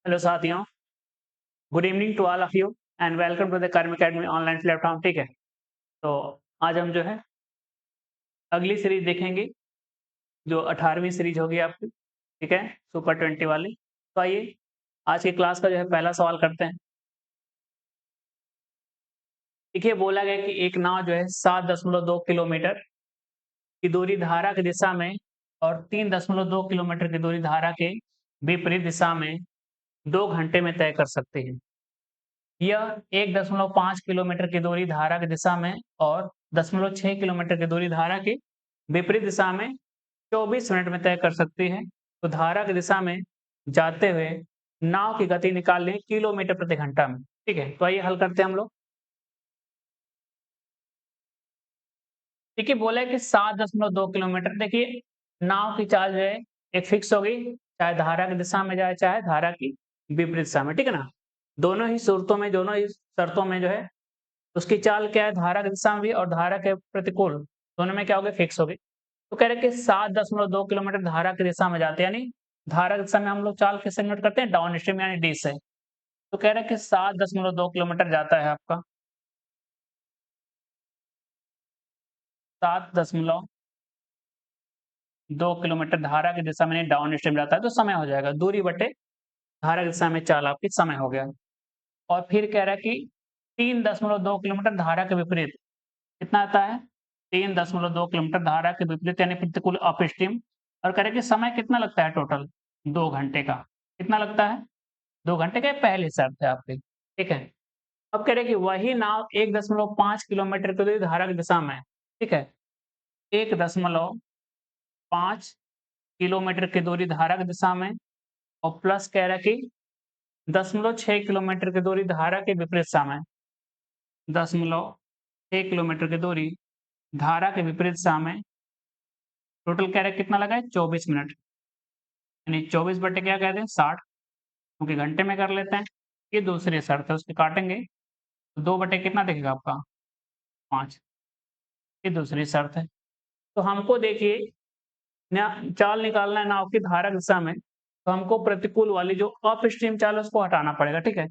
Hello साथियों, good evening to all of you and welcome to the Karm Academy online platform. ठीक है, तो आज हम जो है अगली सीरीज देखेंगे जो 18वीं सीरीज होगी आपकी। ठीक है, सुपर 20 वाली। तो आइए आज की क्लास का जो है पहला सवाल करते हैं। देखिए, बोला गया कि एक नाव जो है 7.2 किलोमीटर की दूरी धारा की दिशा में और 3.2 किलोमीटर की दूरी धारा के विपरीत दिशा में 2 घंटे में तय कर सकती है। यह 1.5 किलोमीटर की दूरी धारा की दिशा में और 0.6 किलोमीटर की दूरी धारा की विपरीत दिशा में 24 मिनट में तय कर सकती है। तो धारा की दिशा में जाते हुए नाव की गति निकाल लें किलोमीटर प्रति घंटा में। ठीक है, तो आइए हल करते हैं हम लोग। देखिए, बोला है कि 7.2 किलोमीटर। देखिए, नाव की चाल जो है एक फिक्स हो गई, चाहे धारा की दिशा में जाए चाहे धारा की विपरीत दिशा में। ठीक है ना, दोनों ही सूरतों में, दोनों ही शर्तों में जो है उसकी चाल क्या है, धारा की दिशा में भी और धारा के प्रतिकूल दोनों में क्या हो गई, फिक्स हो गई। तो कह रहे हैं कि 7.2 किलोमीटर धारा की दिशा में जाते हैं, यानी धारा की दिशा में हम लोग चाल किससे नोट करते हैं, डाउन स्ट्रीम यानी डी से। तो कह रहे हैं कि 7.2 किलोमीटर जाता है आपका 7.2 किलोमीटर धारा की दिशा में डाउन स्ट्रीम जाता है, तो समय हो जाएगा दूरी बटे धारा की दिशा में चाल, आपकी समय हो गया। और फिर कह रहा है कि 3.2 किलोमीटर धारा के विपरीत कितना आता है, 3.2 किलोमीटर धारा के विपरीत यानी प्रतिकूल अपस्ट्रीम। और कह रहे कि समय कितना लगता है टोटल, 2 घंटे का। कितना लगता है, 2 घंटे का। पहली शर्त है आपकी। ठीक है, अब कह रहे कि वही नाव 1.5 किलोमीटर की दूरी धारा की दिशा में है। ठीक है, 1.5 किलोमीटर की दूरी धारा की दिशा में और प्लस कह रहा कि 0.6 किलोमीटर की दूरी धारा के विपरीत दिशा में। 0.6 किलोमीटर की दूरी धारा के विपरीत दिशा में। टोटल कह रहे कितना लगा है, 24 मिनट, यानी 24 बटे क्या कहते हैं 60, क्योंकि घंटे में कर लेते हैं। ये दूसरी शर्त है, उसके काटेंगे तो 2 बटे कितना दिखेगा आपका, 5। ये दूसरी शर्त है। तो हमको देखिए चाल निकालना है नाव की धारा दिशा में, तो हमको प्रतिकूल वाली जो अपस्ट्रीम चाल है उसको हटाना पड़ेगा। ठीक है,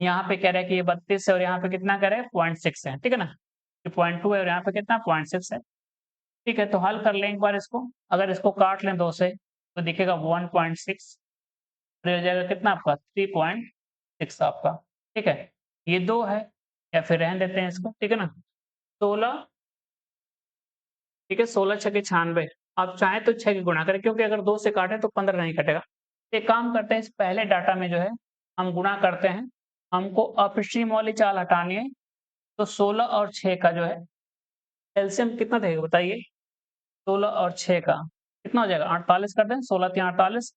यहाँ पे कह रहा है कि ये 32 है और यहाँ पे कितना कह रहा है 0.6 है। ठीक है ना, ये 0.2 है और यहाँ पे कितना 0.6 है। ठीक है, तो हल कर लें एक बार इसको। अगर इसको काट लें 2 से तो दिखेगा 1.6, हो जाएगा कितना आपका 3.6 आपका। ठीक है, ये 2 है, या फिर रहने देते हैं इसको। ठीक है ना, 16। ठीक है, 16 छके 96। आप चाहें तो 6 की गुणा करें, क्योंकि अगर 2 से काटें तो 15 नहीं कटेगा। एक काम करते हैं, इस पहले डाटा में जो है हम गुणा करते हैं। हमको अपस्ट्रीम वाली चाल हटानी है, तो 16 और 6 का जो है एलसीएम कितना देगा बताइए। 16 और 6 का कितना हो जाएगा, 48 कर दें। 16 3 48,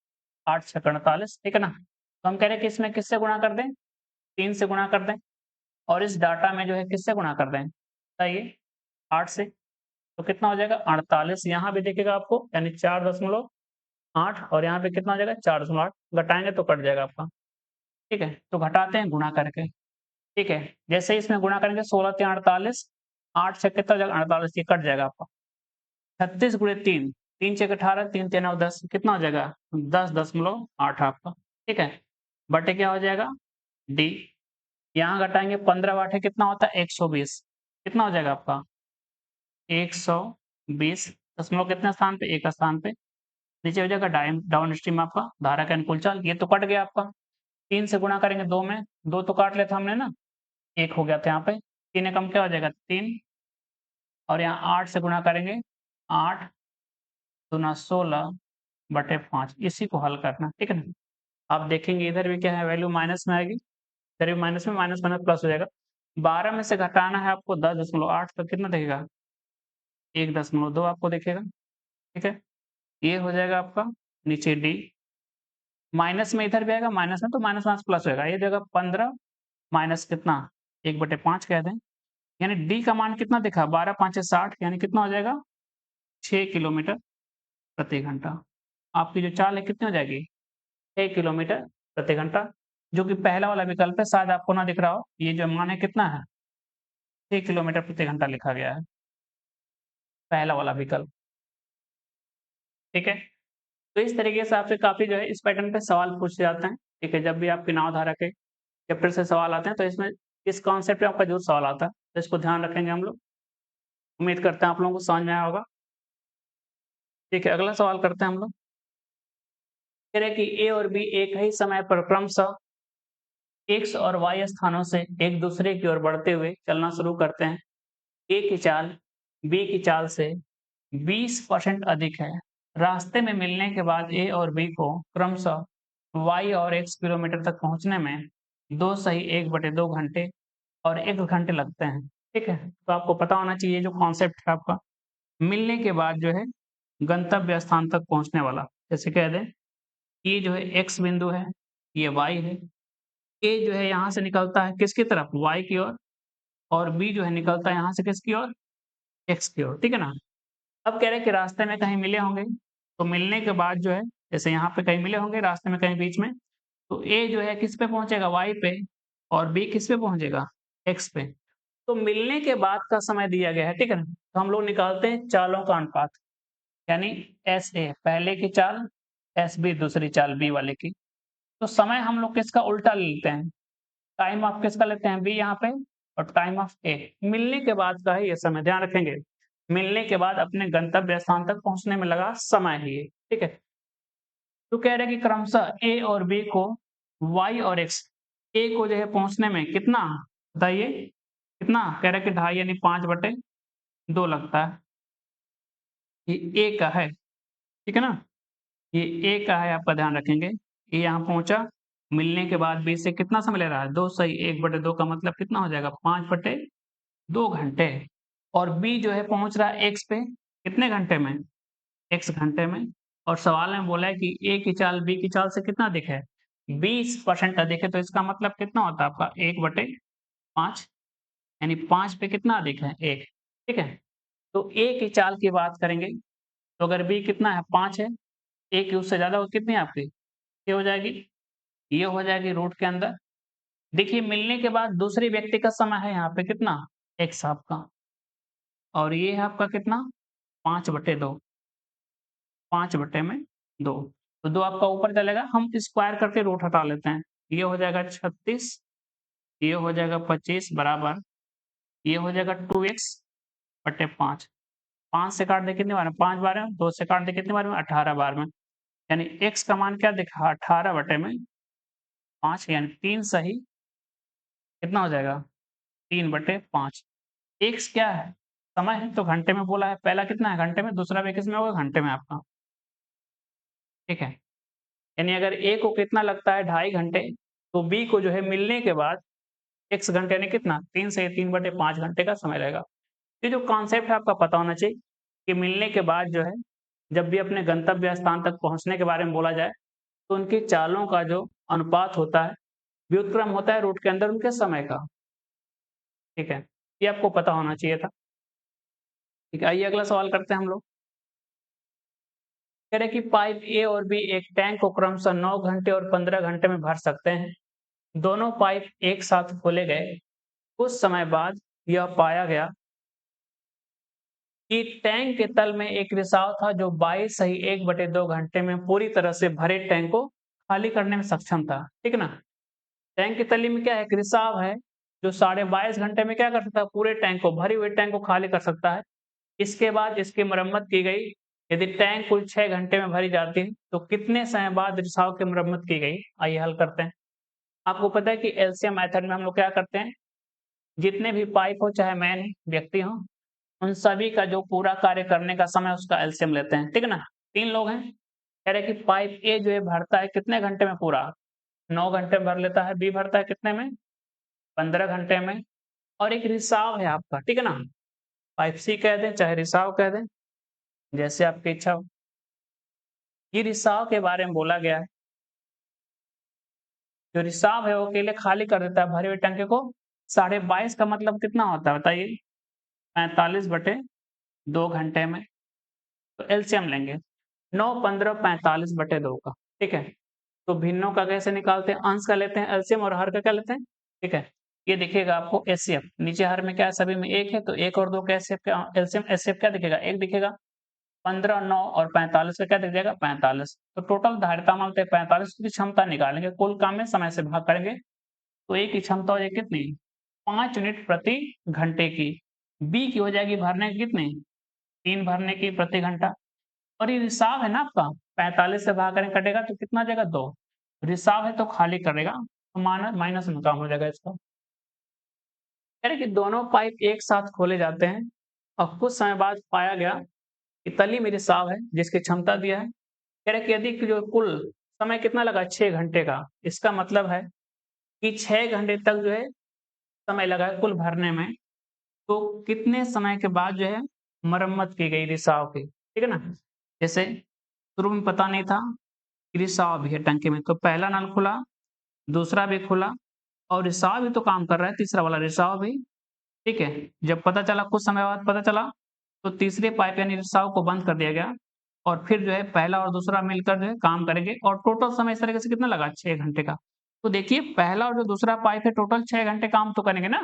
8 6 48। ठीक है ना, तो हम कह रहे हैं कि इसमें किससे गुणा कर दें, 3 से गुणा कर दें। और इस डाटा में जो है किससे गुणा कर दें बताइए, 8 से। तो कितना हो जाएगा 48, यहाँ भी दिखेगा आपको, यानी 4.8, और यहाँ पे कितना हो जाएगा 4.8। घटाएंगे तो कट जाएगा आपका। ठीक है, तो घटाते हैं गुणा करके। ठीक है, जैसे ही इसमें गुणा करेंगे 16 3 48, 8 6 कितना हो जाएगा 48, ये कट जाएगा आपका। 36 गुणे 3, 3 6 18, 3 3 9 10, कितना हो जाएगा 10.8 आपका। ठीक है, बटे क्या हो जाएगा डी। यहाँ घटाएंगे 15 बटे कितना होता है 120, कितना हो जाएगा आपका 120। दशमलव कितने स्थान पे, एक स्थान पे। नीचे हो जाएगा डाउन स्ट्रीम आपका धारा के अनुकूल चाल, ये तो कट गया आपका। 3 से गुणा करेंगे 2 में, 2 तो काट लेते हमने ना, 1 हो गया था यहाँ पे। 3 एकम क्या हो जाएगा 3, और यहाँ 8 से गुणा करेंगे, 8 दूना 16 बटे 5। इसी को हल करना। ठीक है ना, आप देखेंगे इधर भी क्या है, वैल्यू माइनस में आएगी, इधर भी माइनस में, माइनस माइनस प्लस हो जाएगा। 12 में से घटाना है आपको 10.8, तो कितना दिखेगा 1.2 आपको दिखेगा। ठीक है, ये हो जाएगा आपका नीचे डी। माइनस में इधर भी आएगा, माइनस में तो माइनस माइनस प्लस होगा, ये जगह 15 माइनस कितना 1/5 कह दें, यानी डी का मान कितना दिखा 12 5 60, यानी कितना हो जाएगा 6 किलोमीटर प्रति घंटा। आपकी जो चाल है कितनी हो जाएगी 6 किलोमीटर प्रति घंटा, जो कि पहला वाला विकल्प है। शायद आपको ना दिख रहा हो, ये जो मान है कितना है 6 किलोमीटर प्रति घंटा लिखा गया है, पहला वाला विकल्प। ठीक है, तो इस तरीके से आपसे काफी जो है इस पैटर्न पे सवाल पूछे जाते हैं। ठीक है, जब भी आपके नाव धारा के चैप्टर से सवाल आते हैं तो इसमें इस कॉन्सेप्ट पे आपका जरूर सवाल आता है, तो इसको ध्यान रखेंगे हम लोग। उम्मीद करते हैं आप लोगों को समझ में आया होगा। ठीक है, अगला सवाल करते हैं हम लोग। कह रहे कि ए और बी एक ही समय पर क्रमशः एक्स और वाई स्थानों से एक दूसरे की ओर बढ़ते हुए चलना शुरू करते हैं। ए की चाल बी की चाल से 20% अधिक है। रास्ते में मिलने के बाद ए और बी को क्रमशः वाई और एक्स किलोमीटर तक पहुंचने में 2 घंटे और 1 घंटे लगते हैं। ठीक है, तो आपको पता होना चाहिए जो कॉन्सेप्ट है आपका मिलने के बाद जो है गंतव्य स्थान तक पहुंचने वाला। जैसे कह दें ये जो है एक्स बिंदु है, ये वाई है। ए जो है यहाँ से निकलता है किसकी तरफ, वाई की ओर, और बी जो है निकलता है यहाँ से किसकी ओर, एक्स की ओर। ठीक है ना। अब कह रहे हैं कि रास्ते में कहीं मिले होंगे, तो मिलने के बाद जो है जैसे यहाँ पे कहीं मिले होंगे रास्ते में कहीं बीच में, तो ए जो है किस पे पहुंचेगा, वाई पे, और बी किस पे पहुंचेगा, एक्स पे। तो मिलने के बाद का समय दिया गया है। ठीक है ना, तो हम लोग निकालते हैं चालों का अनुपात, यानी एस ए पहले की चाल, एस बी दूसरी चाल बी वाले की। तो समय हम लोग किसका उल्टा ले लेते हैं, टाइम ऑफ किसका लेते हैं, बी यहाँ पे, और टाइम ऑफ ए मिलने के बाद का है ये समय, ध्यान रखेंगे मिलने के बाद अपने गंतव्य स्थान तक पहुंचने में लगा समय है ये। ठीक है, तो कह रहे हैं कि क्रमशः ए और बी को वाई और एक्स, ए को जो है पहुंचने में कितना बताइए, कितना कह रहे हैं कि 2.5 यानी 5/2 लगता है। ये ए का है, ठीक है ना, ये ए का है, आपका ध्यान रखेंगे। ए यहाँ पहुंचा, मिलने के बाद बी से कितना समय ले रहा है, 2 सही 1/2 का मतलब कितना हो जाएगा, 5/2 घंटे। और बी जो है पहुंच रहा है एक्स पे कितने घंटे में, एक्स घंटे में। और सवाल में बोला है कि ए की चाल बी की चाल से कितना अधिक है, 20% अधिक है। तो इसका मतलब कितना होता है आपका 1/5, यानी 5 पे कितना अधिक है, 1। ठीक है, तो ए की चाल की बात करेंगे तो अगर बी कितना है, 5 है, ए की उससे ज्यादा हो कितनी है आपकी, ये हो जाएगी, ये हो जाएगी रूट के अंदर। देखिए मिलने के बाद दूसरे व्यक्ति का समय है यहाँ पे कितना, एक्स आपका, और ये है आपका कितना 5/2, 5/2। तो 2 आपका ऊपर चलेगा, हम स्क्वायर करके रूट हटा लेते हैं। ये हो जाएगा 36, ये हो जाएगा 25 बराबर, ये हो जाएगा 2x/5। 5 से काट दे कितनी बार में, 5 बार में, 2 से काट दे कितनी बार में, 18 बार में। यानी x का मान क्या दिखा, 18/5, यानी 3 सही कितना हो जाएगा, 3/5। x क्या है, समय है, तो घंटे में बोला है, पहला कितना है घंटे में, दूसरा भी किस में होगा, घंटे में आपका। ठीक है, यानी अगर ए को कितना लगता है 2.5 घंटे, तो बी को जो है मिलने के बाद x घंटे यानी कितना, 3 से 3/5 घंटे का समय रहेगा। ये जो कॉन्सेप्ट है आपका पता होना चाहिए कि मिलने के बाद जो है जब भी अपने गंतव्य स्थान तक पहुंचने के बारे में बोला जाए तो उनकी चालों का जो अनुपात होता है, व्युत्क्रम होता है रूट के अंदर उनके समय का। ठीक है, ये आपको पता होना चाहिए था। ठीक है, आइए अगला सवाल करते हैं हम लोग। कह रहे कि पाइप ए और बी एक टैंक को क्रमशः 9 घंटे और 15 घंटे में भर सकते हैं। दोनों पाइप एक साथ खोले गए, कुछ समय बाद यह पाया गया कि टैंक के तल में एक रिसाव था जो 22 सही 1/2 घंटे में पूरी तरह से भरे टैंक को खाली करने में सक्षम था। ठीक है ना, टैंक के तली में क्या है, एक रिसाव है जो 22.5 घंटे में क्या कर सकता है, पूरे टैंक को, भरी हुए टैंक को खाली कर सकता है। इसके बाद इसकी मरम्मत की गई। यदि टैंक कुल 6 घंटे में भरी जाती है तो कितने समय बाद रिसाव की मरम्मत की गई, आइए हल करते हैं। आपको पता है कि एलसीएम मेथड में हम लोग क्या करते हैं, जितने भी पाइप हो चाहे मैन व्यक्ति हो, उन सभी का जो पूरा कार्य करने का समय उसका एलसीएम लेते हैं। ठीक है ना, 3 लोग हैं, कह रहे कि पाइप ए जो है भरता है कितने घंटे में, पूरा 9 घंटे में भर लेता है, बी भरता है कितने में, 15 घंटे में, और एक रिसाव है आपका। ठीक है ना, पाइप सी कह दें चाहे रिसाव कह दें, जैसे आपकी इच्छा हो। ये रिसाव के बारे में बोला गया है, जो रिसाव है वो अकेले खाली कर देता है भरे हुए टंके को। 22.5 का मतलब कितना होता है बताइए, 45/2 घंटे में। तो एलसीएम लेंगे 9, 15, 45/2 का। ठीक है, तो भिन्नों का कैसे निकालते हैं, अंश का लेते हैं एलसीएम और हर का क्या लेते हैं। ठीक है, ये दिखेगा आपको एचसीएफ, नीचे हर में क्या है, सभी में 1 है, तो 1 और 2 का एचसीएफ क्या, एलसीएम एचसीएफ क्या दिखेगा, 1 दिखेगा। 15, 9 और 45 का क्या दिख जाएगा 45। तो टोटल धारिता मानते हैं 45 की क्षमता निकालेंगे, कुल काम में समय से भाग करेंगे तो ए की क्षमता हो जाएगी कितनी 5 यूनिट प्रति घंटे की। बी की हो जाएगी भरने की कितनी 3 भरने की प्रति घंटा। और ये रिसाव है ना आपका 45 से भाग करें कटेगा तो कितना आ जाएगा 2। रिसाव है तो खाली करेगा तो माइनस में काम हो जाएगा इसका। कह रहे कि दोनों पाइप एक साथ खोले जाते हैं और कुछ समय बाद पाया गया कि तली में रिसाव है जिसकी क्षमता दिया है। कह रहे कि यदि जो कुल समय कितना लगा 6 घंटे का, इसका मतलब है कि 6 घंटे तक जो है समय लगा है कुल भरने में, तो कितने समय के बाद जो है मरम्मत की गई रिसाव की, ठीक है ना। जैसे शुरू में पता नहीं था कि रिसाव भी है टंकी में, तो पहला नल खुला, दूसरा भी खुला और रिसाव भी तो काम कर रहा है, तीसरा वाला रिसाव भी, ठीक है। जब पता चला कुछ समय बाद पता चला तो तीसरे पाइप यानी रिसाव को बंद कर दिया गया और फिर जो है पहला और दूसरा मिलकर जो है काम करेंगे और टोटल समय इस तरीके से कितना लगा 6 घंटे का। तो देखिए पहला और जो दूसरा पाइप है टोटल 6 घंटे काम तो करेंगे ना,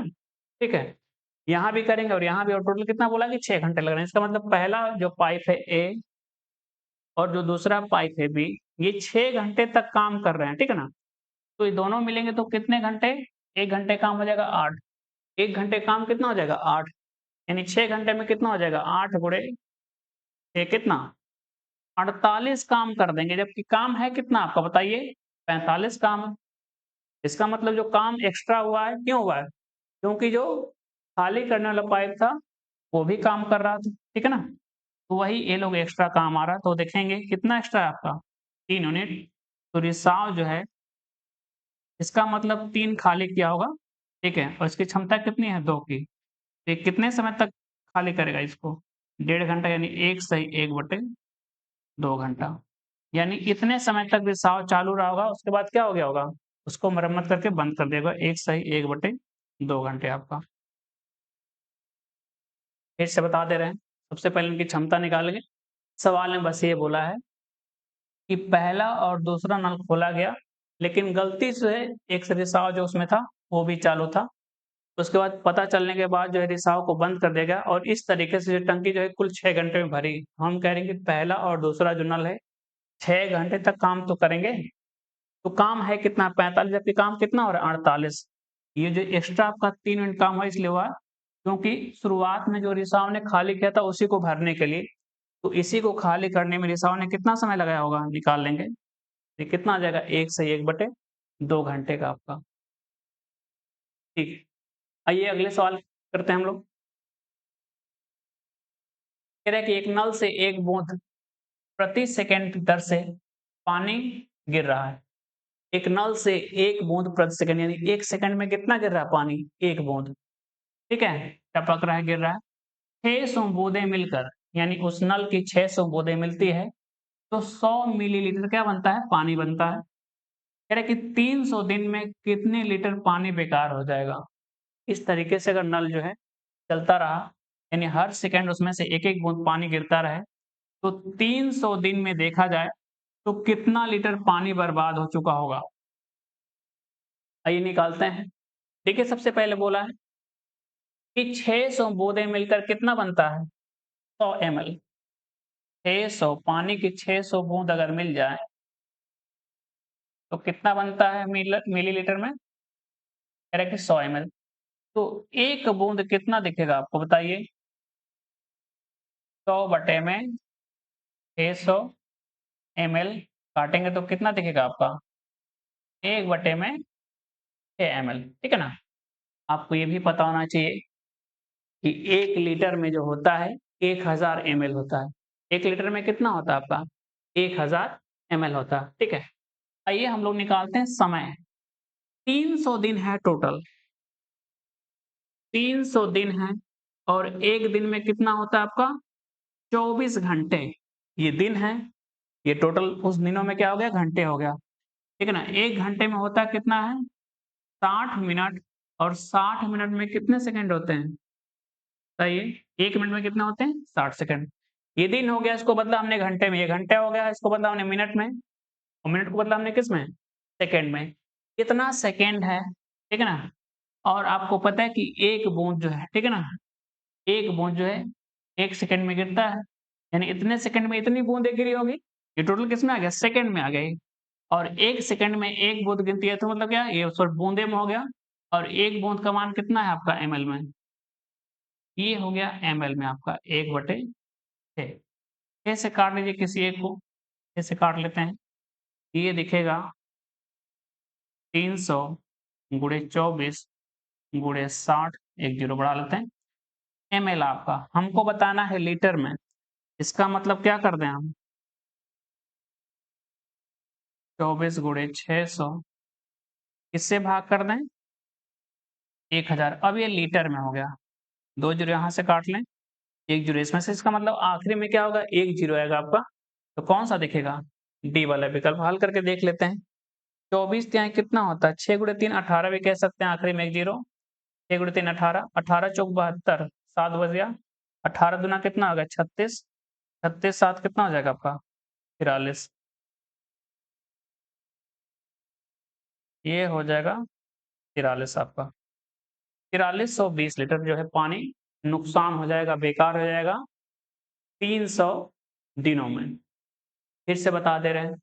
ठीक है। यहाँ भी करेंगे और यहाँ भी, और टोटल कितना बोला कि 6 घंटे लग रहे हैं। इसका मतलब पहला जो पाइप है ए और जो दूसरा पाइप है बी, ये 6 घंटे तक काम कर रहे हैं, ठीक है ना। तो ये दोनों मिलेंगे तो कितने घंटे, 1 घंटे काम हो जाएगा 8। 1 घंटे काम कितना हो जाएगा 8, यानी 6 घंटे में कितना हो जाएगा 8 गुणे 6 कितना 48 काम कर देंगे, जबकि काम है कितना आपका बताइए 45 काम है। इसका मतलब जो काम एक्स्ट्रा हुआ है क्यों हुआ है, क्योंकि जो खाली करने वाला पाइप था वो भी काम कर रहा था, ठीक है ना। तो वही ये लोग एक्स्ट्रा काम आ रहा है, तो देखेंगे कितना एक्स्ट्रा है आपका 3 यूनिट। तो रिसाव जो है इसका मतलब 3 खाली किया होगा, ठीक है, और इसकी क्षमता कितनी है 2 की। तो ये कितने समय तक खाली करेगा इसको, 1.5 घंटा, यानी 1 सही 1/2 घंटा। यानी इतने समय तक रिसाव चालू रहा होगा, उसके बाद क्या हो गया होगा, उसको मरम्मत करके बंद कर देगा। 1 सही 1/2 घंटे आपका। फिर से बता दे रहे हैं, सबसे पहले इनकी क्षमता निकालेंगे। सवाल में बस ये बोला है कि पहला और दूसरा नल खोला गया, लेकिन गलती से एक रिसाव जो उसमें था वो भी चालू था। उसके बाद पता चलने के बाद जो है रिसाव को बंद कर दिया गया और इस तरीके से जो टंकी जो है कुल 6 घंटे में भरी। हम कह रहे हैं कि पहला और दूसरा जो नल है 6 घंटे तक काम तो करेंगे, तो काम है कितना 45, जबकि काम कितना हो रहा है 48। ये जो एक्स्ट्रा आपका 3 यूनिट काम हुआ इसलिए हुआ क्योंकि शुरुआत में जो रिसाव ने खाली किया था उसी को भरने के लिए, तो इसी को खाली करने में रिसाव ने कितना समय लगाया होगा निकाल लेंगे। ये कितना आ जाएगा 1 से 1/2 घंटे का आपका, ठीक है। आइए अगले सवाल करते हैं हम लोग। कह रहे हैं कि एक नल से एक बूंद प्रति सेकंड की दर से पानी गिर रहा है। एक नल से एक बूंद प्रति सेकंड, यानी 1 सेकंड में कितना गिर रहा है पानी, 1 बूंद, ठीक है, टपक रहा है, गिर रहा है। 600 बूंदें मिलकर, यानी उस नल की 600 बूंदें मिलती है तो 100 मिलीलीटर क्या बनता है पानी बनता है। कह रहे कि 300 दिन में कितने लीटर पानी बेकार हो जाएगा। इस तरीके से अगर नल जो है चलता रहा, यानी हर सेकंड उसमें से एक एक बूंद पानी गिरता रहे, तो 300 दिन में देखा जाए तो कितना लीटर पानी बर्बाद हो चुका होगा। आइए निकालते हैं। देखिए सबसे पहले बोला है कि 600 बूंदें मिलकर कितना बनता है 100 ml। 600 पानी की 600 बूंद अगर मिल जाए तो कितना बनता है मिलीलीटर में, कह रहे कि 100 ml। तो एक बूंद कितना दिखेगा आपको बताइए, 100 बटे में 600 ml काटेंगे तो कितना दिखेगा आपका 1 बटे में 6 ml, ठीक है ना। आपको ये भी पता होना चाहिए कि 1 लीटर में जो होता है 1000 ml होता है। 1 लीटर में कितना होता है आपका 1000 ml होता है, ठीक है। आइए हम लोग निकालते हैं समय। 300 दिन है टोटल, 300 दिन है और एक दिन में कितना होता है आपका 24 घंटे। ये दिन है, ये टोटल उस दिनों में क्या हो गया घंटे हो गया, ठीक है ना। 1 घंटे में होता कितना है 60 मिनट और 60 मिनट में कितने सेकंड होते हैं बताइए, 1 मिनट में कितने होते हैं 60 सेकंड। ये दिन हो गया, इसको बदला हमने घंटे में, ये घंटे हो गया, इसको बदला हमने मिनट में और मिनट को बदला हमने किस में सेकंड में। कितना सेकंड है, ठीक है ना। और आपको पता है कि एक बूंद जो है, ठीक है ना, एक बूंद जो है 1 सेकंड में गिरता है, यानी इतने सेकंड में इतनी बूंदें गिरी होगी। ये टोटल किसमें आ गया? सेकंड में आ गई। और 1 सेकंड में 1 बूँद गिनती है तो मतलब क्या? ये सॉरी बूँदे में हो गया और 1 बूँद का मान कितना है आपका एमएल में? ये हो गया एमएल में आपका 1/6। ऐसे काट लीजिए किसी एक को, ऐसे काट लेते हैं। ये दिखेगा 300 गुणे 24 गुणे 60, एक जीरो बढ़ा लेते हैं। एमएल आपका हमको बताना है लीटर में। इसका मतलब क्या कर दें हम? 24 गुणे 600 किससे भाग कर दें? 1000। अब ये लीटर में हो गया। 2 जीरो यहाँ से काट लें, 1 जीरो इसमें से, इसका मतलब आखिरी में क्या होगा? 1 जीरो आएगा आपका। तो कौन सा दिखेगा? डी वाला विकल्प। हल करके देख लेते हैं। 24 तिहाई कितना होता है? 6 गुणे 3 18 भी कह सकते हैं, आखिरी में 1 जीरो। 6 गुणे 3 18, 18 चौक 72, 7 बच गया। 18 दूना कितना होगा? 36, 36 7 कितना हो जाएगा आपका? 43। ये हो जाएगा 43 आपका। 4320 लीटर जो है पानी नुकसान हो जाएगा, बेकार हो जाएगा 300 दिनों में। फिर से बता दे रहे हैं,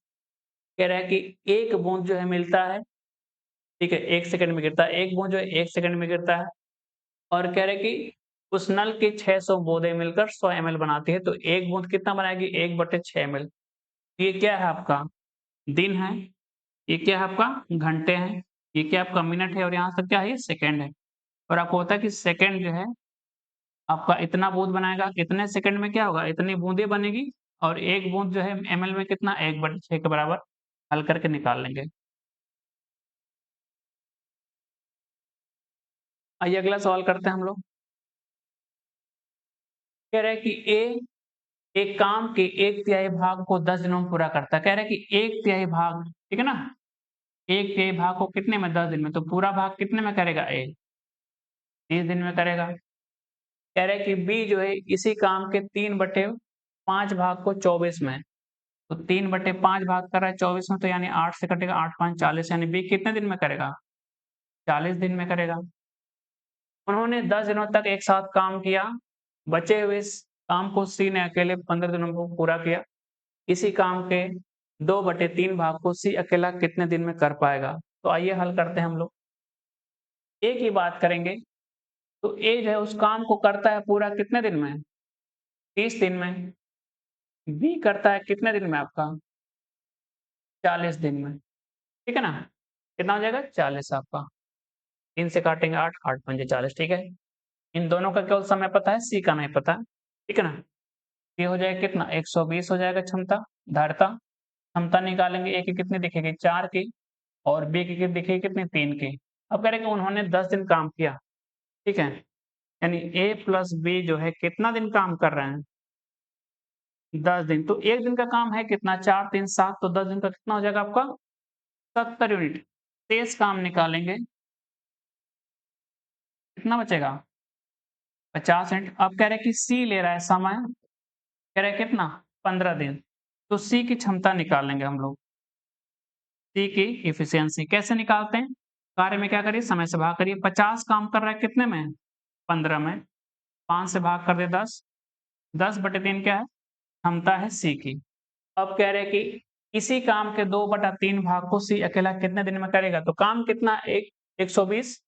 कह रहा है कि एक बूंद जो है मिलता है, ठीक है, 1 सेकंड में गिरता है। एक बूंद जो है 1 सेकंड में गिरता है और कह रहे हैं कि उस नल की 600 बूंदें मिलकर 100 एमएल बनाती है, तो एक बूंद कितना बनाएगी? 1/6 एमएल। ये क्या है आपका? दिन है। ये क्या है आपका? घंटे हैं। ये क्या आपका? मिनट है। और यहाँ तक क्या है? ये सेकंड है। और आपको होता है कि सेकंड जो है आपका इतना बूंद बनाएगा, कितने सेकंड में क्या होगा? इतनी बूंदें बनेगी और एक बूंद जो है एमएल में कितना? 1/6 के बराबर। हल करके निकाल लेंगे। आइए अगला सवाल करते हैं हम लोग। कह रहे हैं कि ए एक काम के 1/3 भाग को 10 दिनों में पूरा करता है। कह रहे हैं कि 1/3 भाग, ठीक है ना? 1/3 भाग को कितने में? 10 दिन में। तो पूरा भाग कितने में करेगा ए? 30 दिन में करेगा। कह रहे हैं कि बी जो है इसी काम के 3/5 भाग को 24 में। तो 3/5 भाग कर रहा है 24 में, तो यानी 8 से कटेगा, 8 5 40, यानी बी कितने दिन में करेगा? 40 दिन में करेगा। उन्होंने 10 दिनों तक एक साथ काम किया। बचे हुए इस काम को सी ने अकेले 15 दिनों में पूरा किया। इसी काम के 2/3 भाग को सी अकेला कितने दिन में कर पाएगा? तो आइए हल करते हैं हम लोग। ए की बात करेंगे तो ए जो है उस काम को करता है पूरा कितने दिन में? 30 दिन में। बी करता है कितने दिन में आपका? 40 दिन में। ठीक है ना? कितना हो जाएगा? 40 आपका। 3 से काटेंगे 8, 8 पंजे 40, ठीक है? इन दोनों का केवल समय पता है, सी का नहीं पता। ठीक है ना? ये हो जाएगा कितना? 120 हो जाएगा क्षमता, धारिता। क्षमता निकालेंगे, ए की कितनी दिखेगी? 4 की। और बी की दिखेगी कितनी? 3 की। अब कह रहे हैं कि उन्होंने 10 दिन काम किया, ठीक है? यानी ए प्लस बी जो है कितना दिन काम कर रहे हैं? 10 दिन। तो 1 दिन का काम है कितना? 4 3 7, तो 10 दिन का कितना हो जाएगा आपका? 70 यूनिट। शेष काम निकालेंगे, कितना बचेगा? 50 यूनिट। अब कह रहे हैं कि सी ले रहा है समय, कह रहे हैं कितना? 15 दिन। तो सी की क्षमता निकालेंगे हम लोग। सी की एफिशिएंसी कैसे निकालते हैं? कार्य में क्या करिए? समय से भाग करिए। 50 काम कर रहा है कितने में? 15 में। 5 से भाग कर दिए 10। 10/3 क्या है? क्षमता है सी की। अब कह रहे हैं कि इसी काम के 2/3 भाग को सी अकेला कितने दिन में करेगा? तो काम कितना? 120।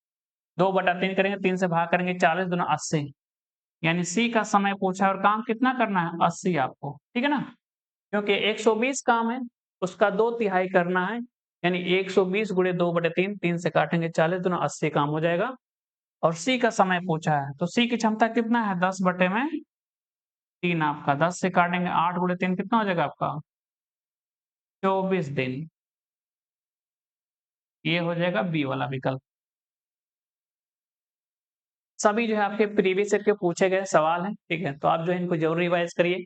2/3 करेंगे, 3 से भाग करेंगे, 40 दूना 80। यानी सी का समय पूछा है और काम कितना करना है? 80 आपको। ठीक है ना? क्योंकि 120 काम है, उसका 2/3 करना है। यानी 120 गुणे 2/3, 3 से काटेंगे 40 दूना 80 काम हो जाएगा। और सी का समय पूछा है, तो सी की क्षमता कितना है? 10/3 आपका। 10 से काटेंगे 8 गुणे 3 कितना हो जाएगा आपका? 24 दिन। ये हो जाएगा बी वाला विकल्प। सभी जो है आपके प्रीवियस ईयर के पूछे गए सवाल हैं, ठीक है? तो आप जो है इनको जरूर रिवाइज करिए।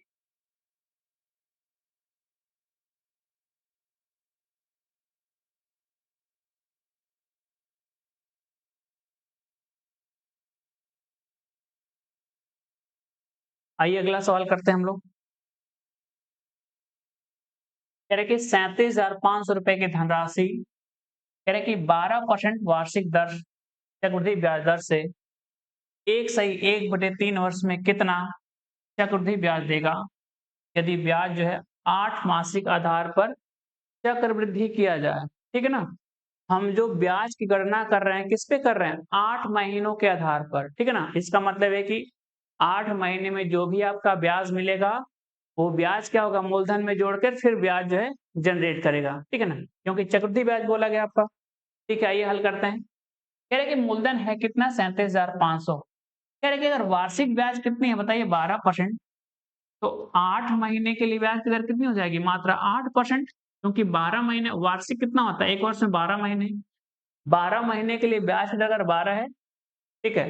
आइए अगला सवाल करते हैं हम लोग। कह रहे कि 37,500 रुपए की धनराशि, कह रहे कि 12% वार्षिक दर चक्रवृद्धि ब्याज दर से एक सही 1/3 वर्ष में कितना चक्रवृद्धि ब्याज देगा? यदि ब्याज जो है 8 मासिक आधार पर चक्रवृद्धि किया जाए, ठीक है ना? हम जो ब्याज की गणना कर रहे हैं किस पे कर रहे हैं? 8 महीनों के आधार पर, ठीक है ना? इसका मतलब है कि 8 महीने में जो भी आपका ब्याज मिलेगा, वो ब्याज क्या होगा? मूलधन में जोड़कर फिर ब्याज जो है जनरेट करेगा, ठीक है ना? क्योंकि चक्रवृद्धि ब्याज बोला गया आपका। ठीक है, आइए हल करते हैं। कह रहे कि मूलधन है कितना? 37,500। कह रहे कि अगर वार्षिक ब्याज कितनी है बताइए? 12%। तो 8 महीने के लिए ब्याज की दर कितनी हो जाएगी? मात्र 8%, क्योंकि 12 महीने वार्षिक कितना होता है? एक वर्ष में 12 महीने। 12 महीने के लिए ब्याज की दर अगर 12 है, ठीक है?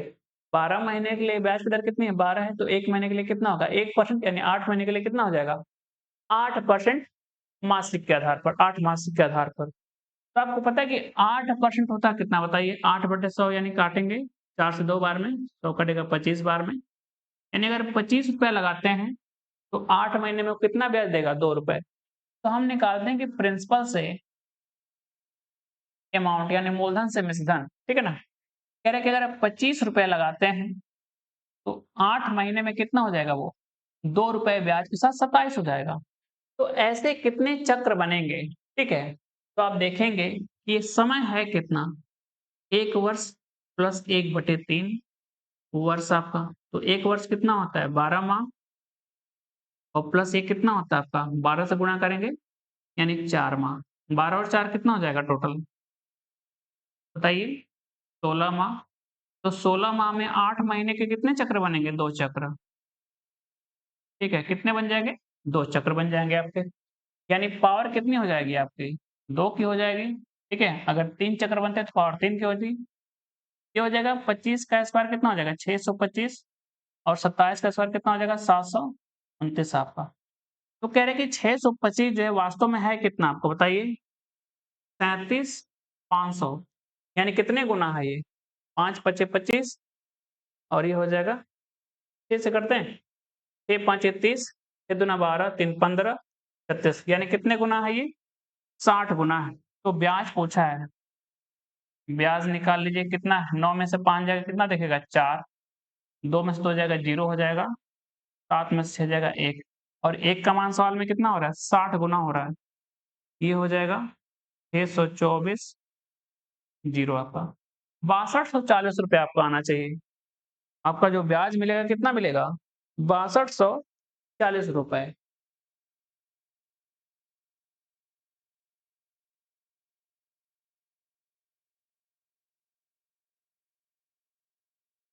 12 महीने के लिए ब्याज की दर कितनी है? 12 है, तो 1 महीने के लिए कितना होगा? 1% यानी 8 महीने के लिए कितना हो जाएगा? 8% मासिक के आधार पर, 8 मासिक के आधार पर। तो आपको पता है कि 8% होता है कितना बताइए? 8/100 यानी काटेंगे 4 से 2 बार में, 100 कटेगा 25 बार में। यानी अगर ₹25 लगाते हैं, तो 8 महीने में वो कितना ब्याज देगा? ₹2। तो हम निकालते हैं कि प्रिंसिपल से अमाउंट यानी मूलधन से मिश्रधन, ठीक है ना? कह रहे हैं कि अगर आप ₹25 लगाते हैं, तो 8 महीने में कितना हो जाएगा वो? ₹2 ब्याज के साथ 27 हो जाएगा। तो ऐसे कितने चक्र बनेंगे, ठीक है? तो आप देखेंगे कि ये समय है कितना? 1 वर्ष प्लस 1/3 वर्ष आपका। तो 1 वर्ष कितना होता है? 12 माह, और प्लस ये कितना होता है आपका? 12 से गुणा करेंगे यानी 4 माह। 12 और 4 कितना हो जाएगा टोटल? बताइए? 16 माह। तो 16 माह में 8 महीने के कितने चक्र बनेंगे? 2 चक्र। ठीक है, कितने बन जाएंगे? 2 चक्र बन जाएंगे आपके। यानी पावर कितनी हो जाएगी आपकी? 2 की हो जाएगी। ठीक है, अगर 3 चक्र बनते हैं तो पावर 3 की होती। ये हो जाएगा 25 का स्क्वायर कितना हो जाएगा? 625, और 27 का स्क्वायर कितना हो जाएगा? 729 आपका। तो कह रहे हैं कि 625 जो है वास्तव में है कितना आपको बताइए? 37,500। यानी कितने गुना है ये? 5 पचे 25, और ये हो जाएगा 6 से करते हैं, 6 5 30, 6 दूना 12, 3 15, 36, यानी कितने गुना है ये? 60 गुना है। तो ब्याज पूछा है, ब्याज निकाल लीजिए कितना है? 9 में से 5 जाएगा कितना दिखेगा? 4, 2 में से 2 जाएगा 0 हो जाएगा, 7 में से 6 जाएगा 1, और 1 का मान सवाल में कितना हो रहा है? 60 गुना हो रहा है। ये हो जाएगा 624, 0 आपका। 6240 रुपये आपको आना चाहिए। आपका जो ब्याज मिलेगा कितना मिलेगा? 6240 रुपए।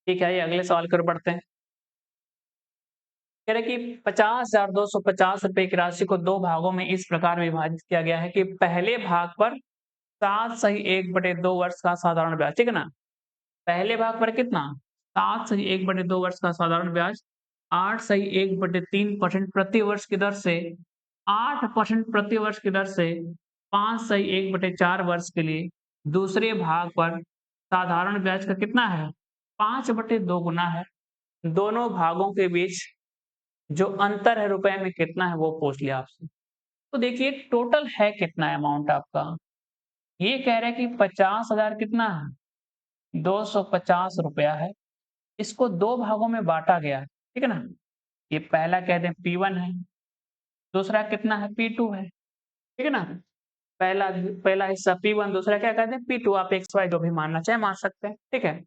ठीक है, ये अगले सवाल की ओर बढ़ते हैं। कह रहे कि 50,250 रुपए की राशि को 2 भागों में इस प्रकार विभाजित किया गया है कि पहले भाग पर 7/1/2 वर्ष का साधारण ब्याज, ठीक है ना? पहले भाग पर कितना? 7/1/2 वर्ष का साधारण ब्याज 8/1/3% प्रति वर्ष की दर से 8% प्रति वर्ष की दर से 5/1/4 वर्ष के लिए। दूसरे भाग पर साधारण ब्याज का कितना है? 5/2 गुना है। दोनों भागों के बीच जो अंतर है रुपए में कितना है वो पूछ लिया आपसे। तो देखिए टोटल है कितना अमाउंट आपका? ये कह रहा है कि 50,000 कितना है? 250 रुपया है। इसको 2 भागों में बाँटा गया है, ठीक है ना? ये पहला कहते हैं P1 है, दूसरा कितना है? P2 है, ठीक है ना? पहला पहला हिस्सा P1, दूसरा क्या कहते हैं? P2, आप XY जो भी मानना चाहें मान सकते हैं, ठीक है?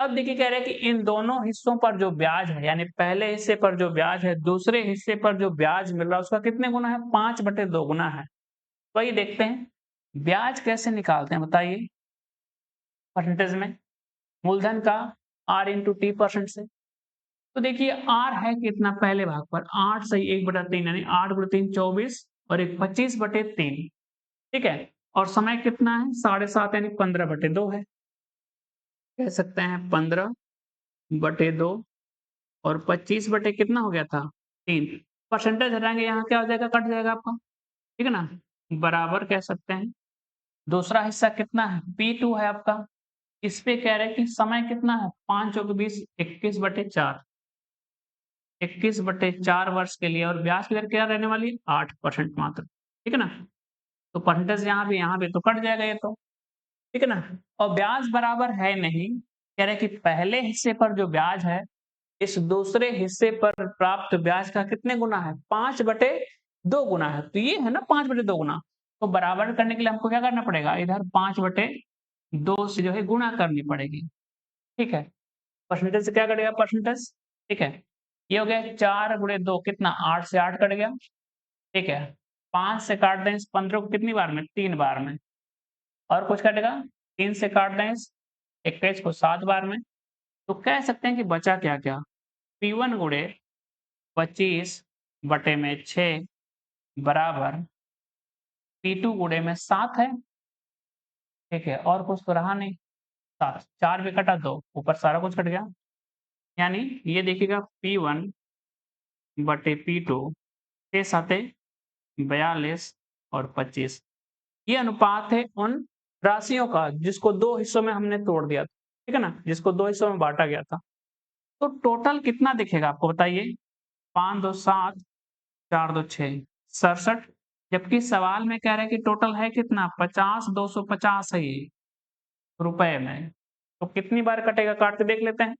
अब देखिए कह रहे हैं कि इन दोनों हिस्सों पर जो ब्याज है, यानी पहले हिस्से पर जो ब्याज है, दूसरे हिस्से पर जो ब्याज मिल रहा है उसका कितने गुना है? 5/2 गुना है। तो आइए देखते हैं, ब्याज कैसे निकालते हैं बताइए? परसेंटेज में, मूलधन का R इंटू T परसेंट से। तो देखिए R है कितना पहले भाग पर? 8 सही 1/3 यानी 8 गुणे 3 24, और एक 25/3, ठीक है? और समय कितना है? 7.5 यानी 15/2 है। कह सकते हैं 15/2, और 25 बटे कितना हो गया था? 3। परसेंटेज हटाएँगे यहाँ क्या हो जाएगा? कट जाएगा आपका, ठीक है ना? बराबर कह सकते हैं। दूसरा हिस्सा कितना है? P2 है आपका। इस पे कह रहे हैं कि समय कितना है? 5 चौके 20, 21/4। 21/4 वर्ष के लिए, और ब्याज की दर क्या रहने वाली है? 8% मात्र, ठीक है ना? तो परसेंटेज यहाँ भी तो कट जाएगा ये तो, ठीक है ना? और ब्याज बराबर है नहीं, कह रहे हैं कि पहले हिस्से पर जो ब्याज है इस दूसरे हिस्से पर प्राप्त ब्याज का कितने गुना है? 5/2 गुना है। तो ये है ना 5/2 गुना। तो बराबर करने के लिए हमको क्या करना पड़ेगा? इधर 5/2 से जो है गुणा करनी पड़ेगी। ठीक है। परसेंटेज से क्या कटेगा? परसेंटेज। ठीक है। ये हो गया 4 गुणे 2 कितना? 8 से 8 कट गया। ठीक है। 5 से काट दें इस 15 को कितनी बार में? 3 बार में। और कुछ कटेगा? 3 से काट दें इस 21 को 7 बार में। तो कह सकते हैं कि बचा क्या-क्या? P1 गुणे 25 बटे में 6 बराबर P2 गुणे में 7 है। ठीक है। और कुछ तो रहा नहीं। 7 4 भी कटा 2 ऊपर सारा कुछ कट गया। यानी ये देखिएगा P1 बटे P2 6 साते 42 और 25। ये अनुपात है उन राशियों का जिसको 2 हिस्सों में हमने तोड़ दिया था। ठीक है ना? जिसको 2 हिस्सों में बाँटा गया था। तो टोटल कितना दिखेगा आपको बताइए? 5 2 7 4 2 6 67 जबकि सवाल में कह रहा है कि टोटल है कितना? 50 250 है ये रुपए में। तो कितनी बार कटेगा? काट के देख लेते हैं।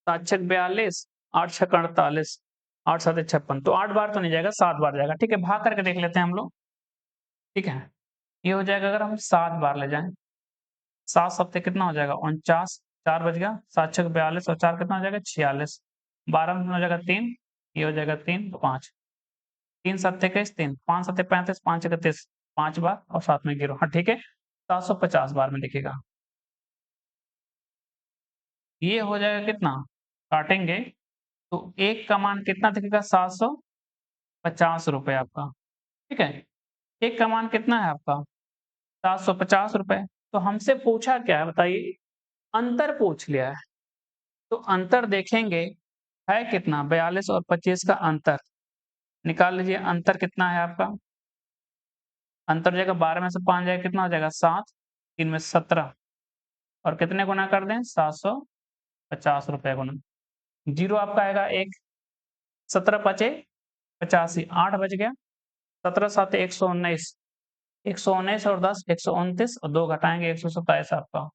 7 छक 42 8 छक 48 8 7 56 तो 8 बार तो नहीं जाएगा 7 बार जाएगा। ठीक है। भाग करके देख लेते हैं हम लोग। ठीक है। ये हो जाएगा अगर हम 7 बार ले जाएँ। 7 सत्ते कितना हो जाएगा? 49 4 बच गया 7 छक 42 और 4 कितना हो जाएगा? 46 12 में हो जाएगा 3 ये हो जाएगा 3 तो 5 3 सत्ते 21 3 5 सत्ते 35 5 31 5 बार और साथ में गिरो। हाँ ठीक है 750 बार में दिखेगा। ये हो जाएगा कितना? काटेंगे तो 1 का मान कितना दिखेगा? 750 रुपए आपका। ठीक है। 1 का मान कितना है आपका? 750 रुपए। तो हमसे पूछा क्या है बताइए? अंतर पूछ लिया है। तो अंतर देखेंगे है कितना? 42 और 25 का अंतर। निकाल लीजिए अंतर कितना है आपका? अंतर हो जाएगा 12 में से 5 जाएगा कितना हो जाएगा? 7 3 में 17 और कितने गुना कर दें? 750 रुपए गुना। 0 आपका आएगा 1 17 पचे 85 8 बच गया 17 7 119 119 और 10 129 और 2 घटाएंगे 127 आपका।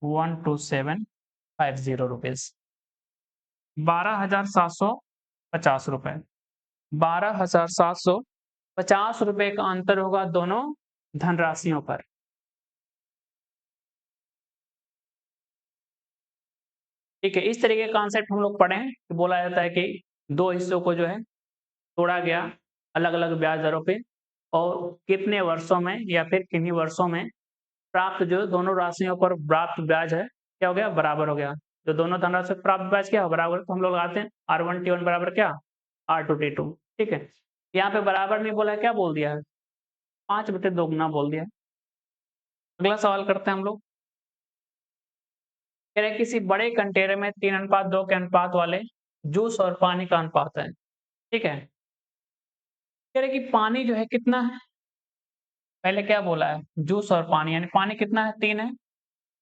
12750 रुपीज 12,750 रुपए 12,750 रुपए का अंतर होगा दोनों धनराशियों पर। ठीक है। इस तरीके का कॉन्सेप्ट हम लोग पढ़े हैं कि बोला जाता है कि 2 हिस्सों को जो है तोड़ा गया अलग-अलग ब्याज दरों पे और कितने वर्षों में या फिर किन्हीं वर्षों में प्राप्त जो दोनों राशियों पर प्राप्त ब्याज है क्या हो गया? बराबर हो गया। जो दोनों धनराशि पर प्राप्त ब्याज क्या हो? बराबर। तो हम लोग लगाते हैं R1 T1 बराबर क्या? R2 T2। ठीक है। यहाँ पे बराबर नहीं बोला है क्या बोल दिया है? 5/2 गुना बोल दिया है। अगला सवाल करते हैं हम लोग। कह रहे हैं किसी बड़े कंटेनर में 3:2 के अनुपात वाले जूस और पानी का अनुपात है। ठीक है। कह रहे कि पानी जो है कितना है? पहले क्या बोला है? जूस और पानी यानी पानी कितना है? 3 है।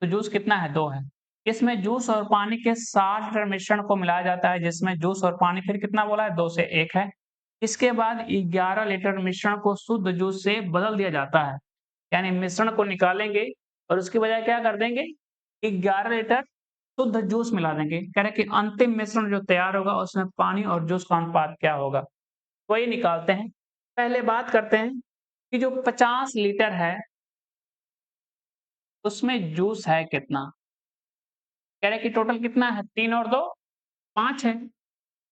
तो जूस कितना है? 2 है। इसमें जूस और पानी के 60 लीटर मिश्रण को मिलाया जाता है जिसमें जूस और पानी फिर कितना बोला है? 2 से 1 है। इसके बाद 11 लीटर मिश्रण को शुद्ध जूस से बदल दिया जाता है। यानी मिश्रण को निकालेंगे और उसकी बजाय क्या कर देंगे? 11 लीटर शुद्ध जूस मिला देंगे। कह रहे हैं कि अंतिम मिश्रण जो तैयार होगा उसमें पानी और जूस का अनुपात क्या होगा? वही निकालते हैं। पहले बात करते हैं कि जो 50 लीटर है उसमें जूस है कितना? कह रहे हैं कि टोटल कितना है? 3 और 2 5 है।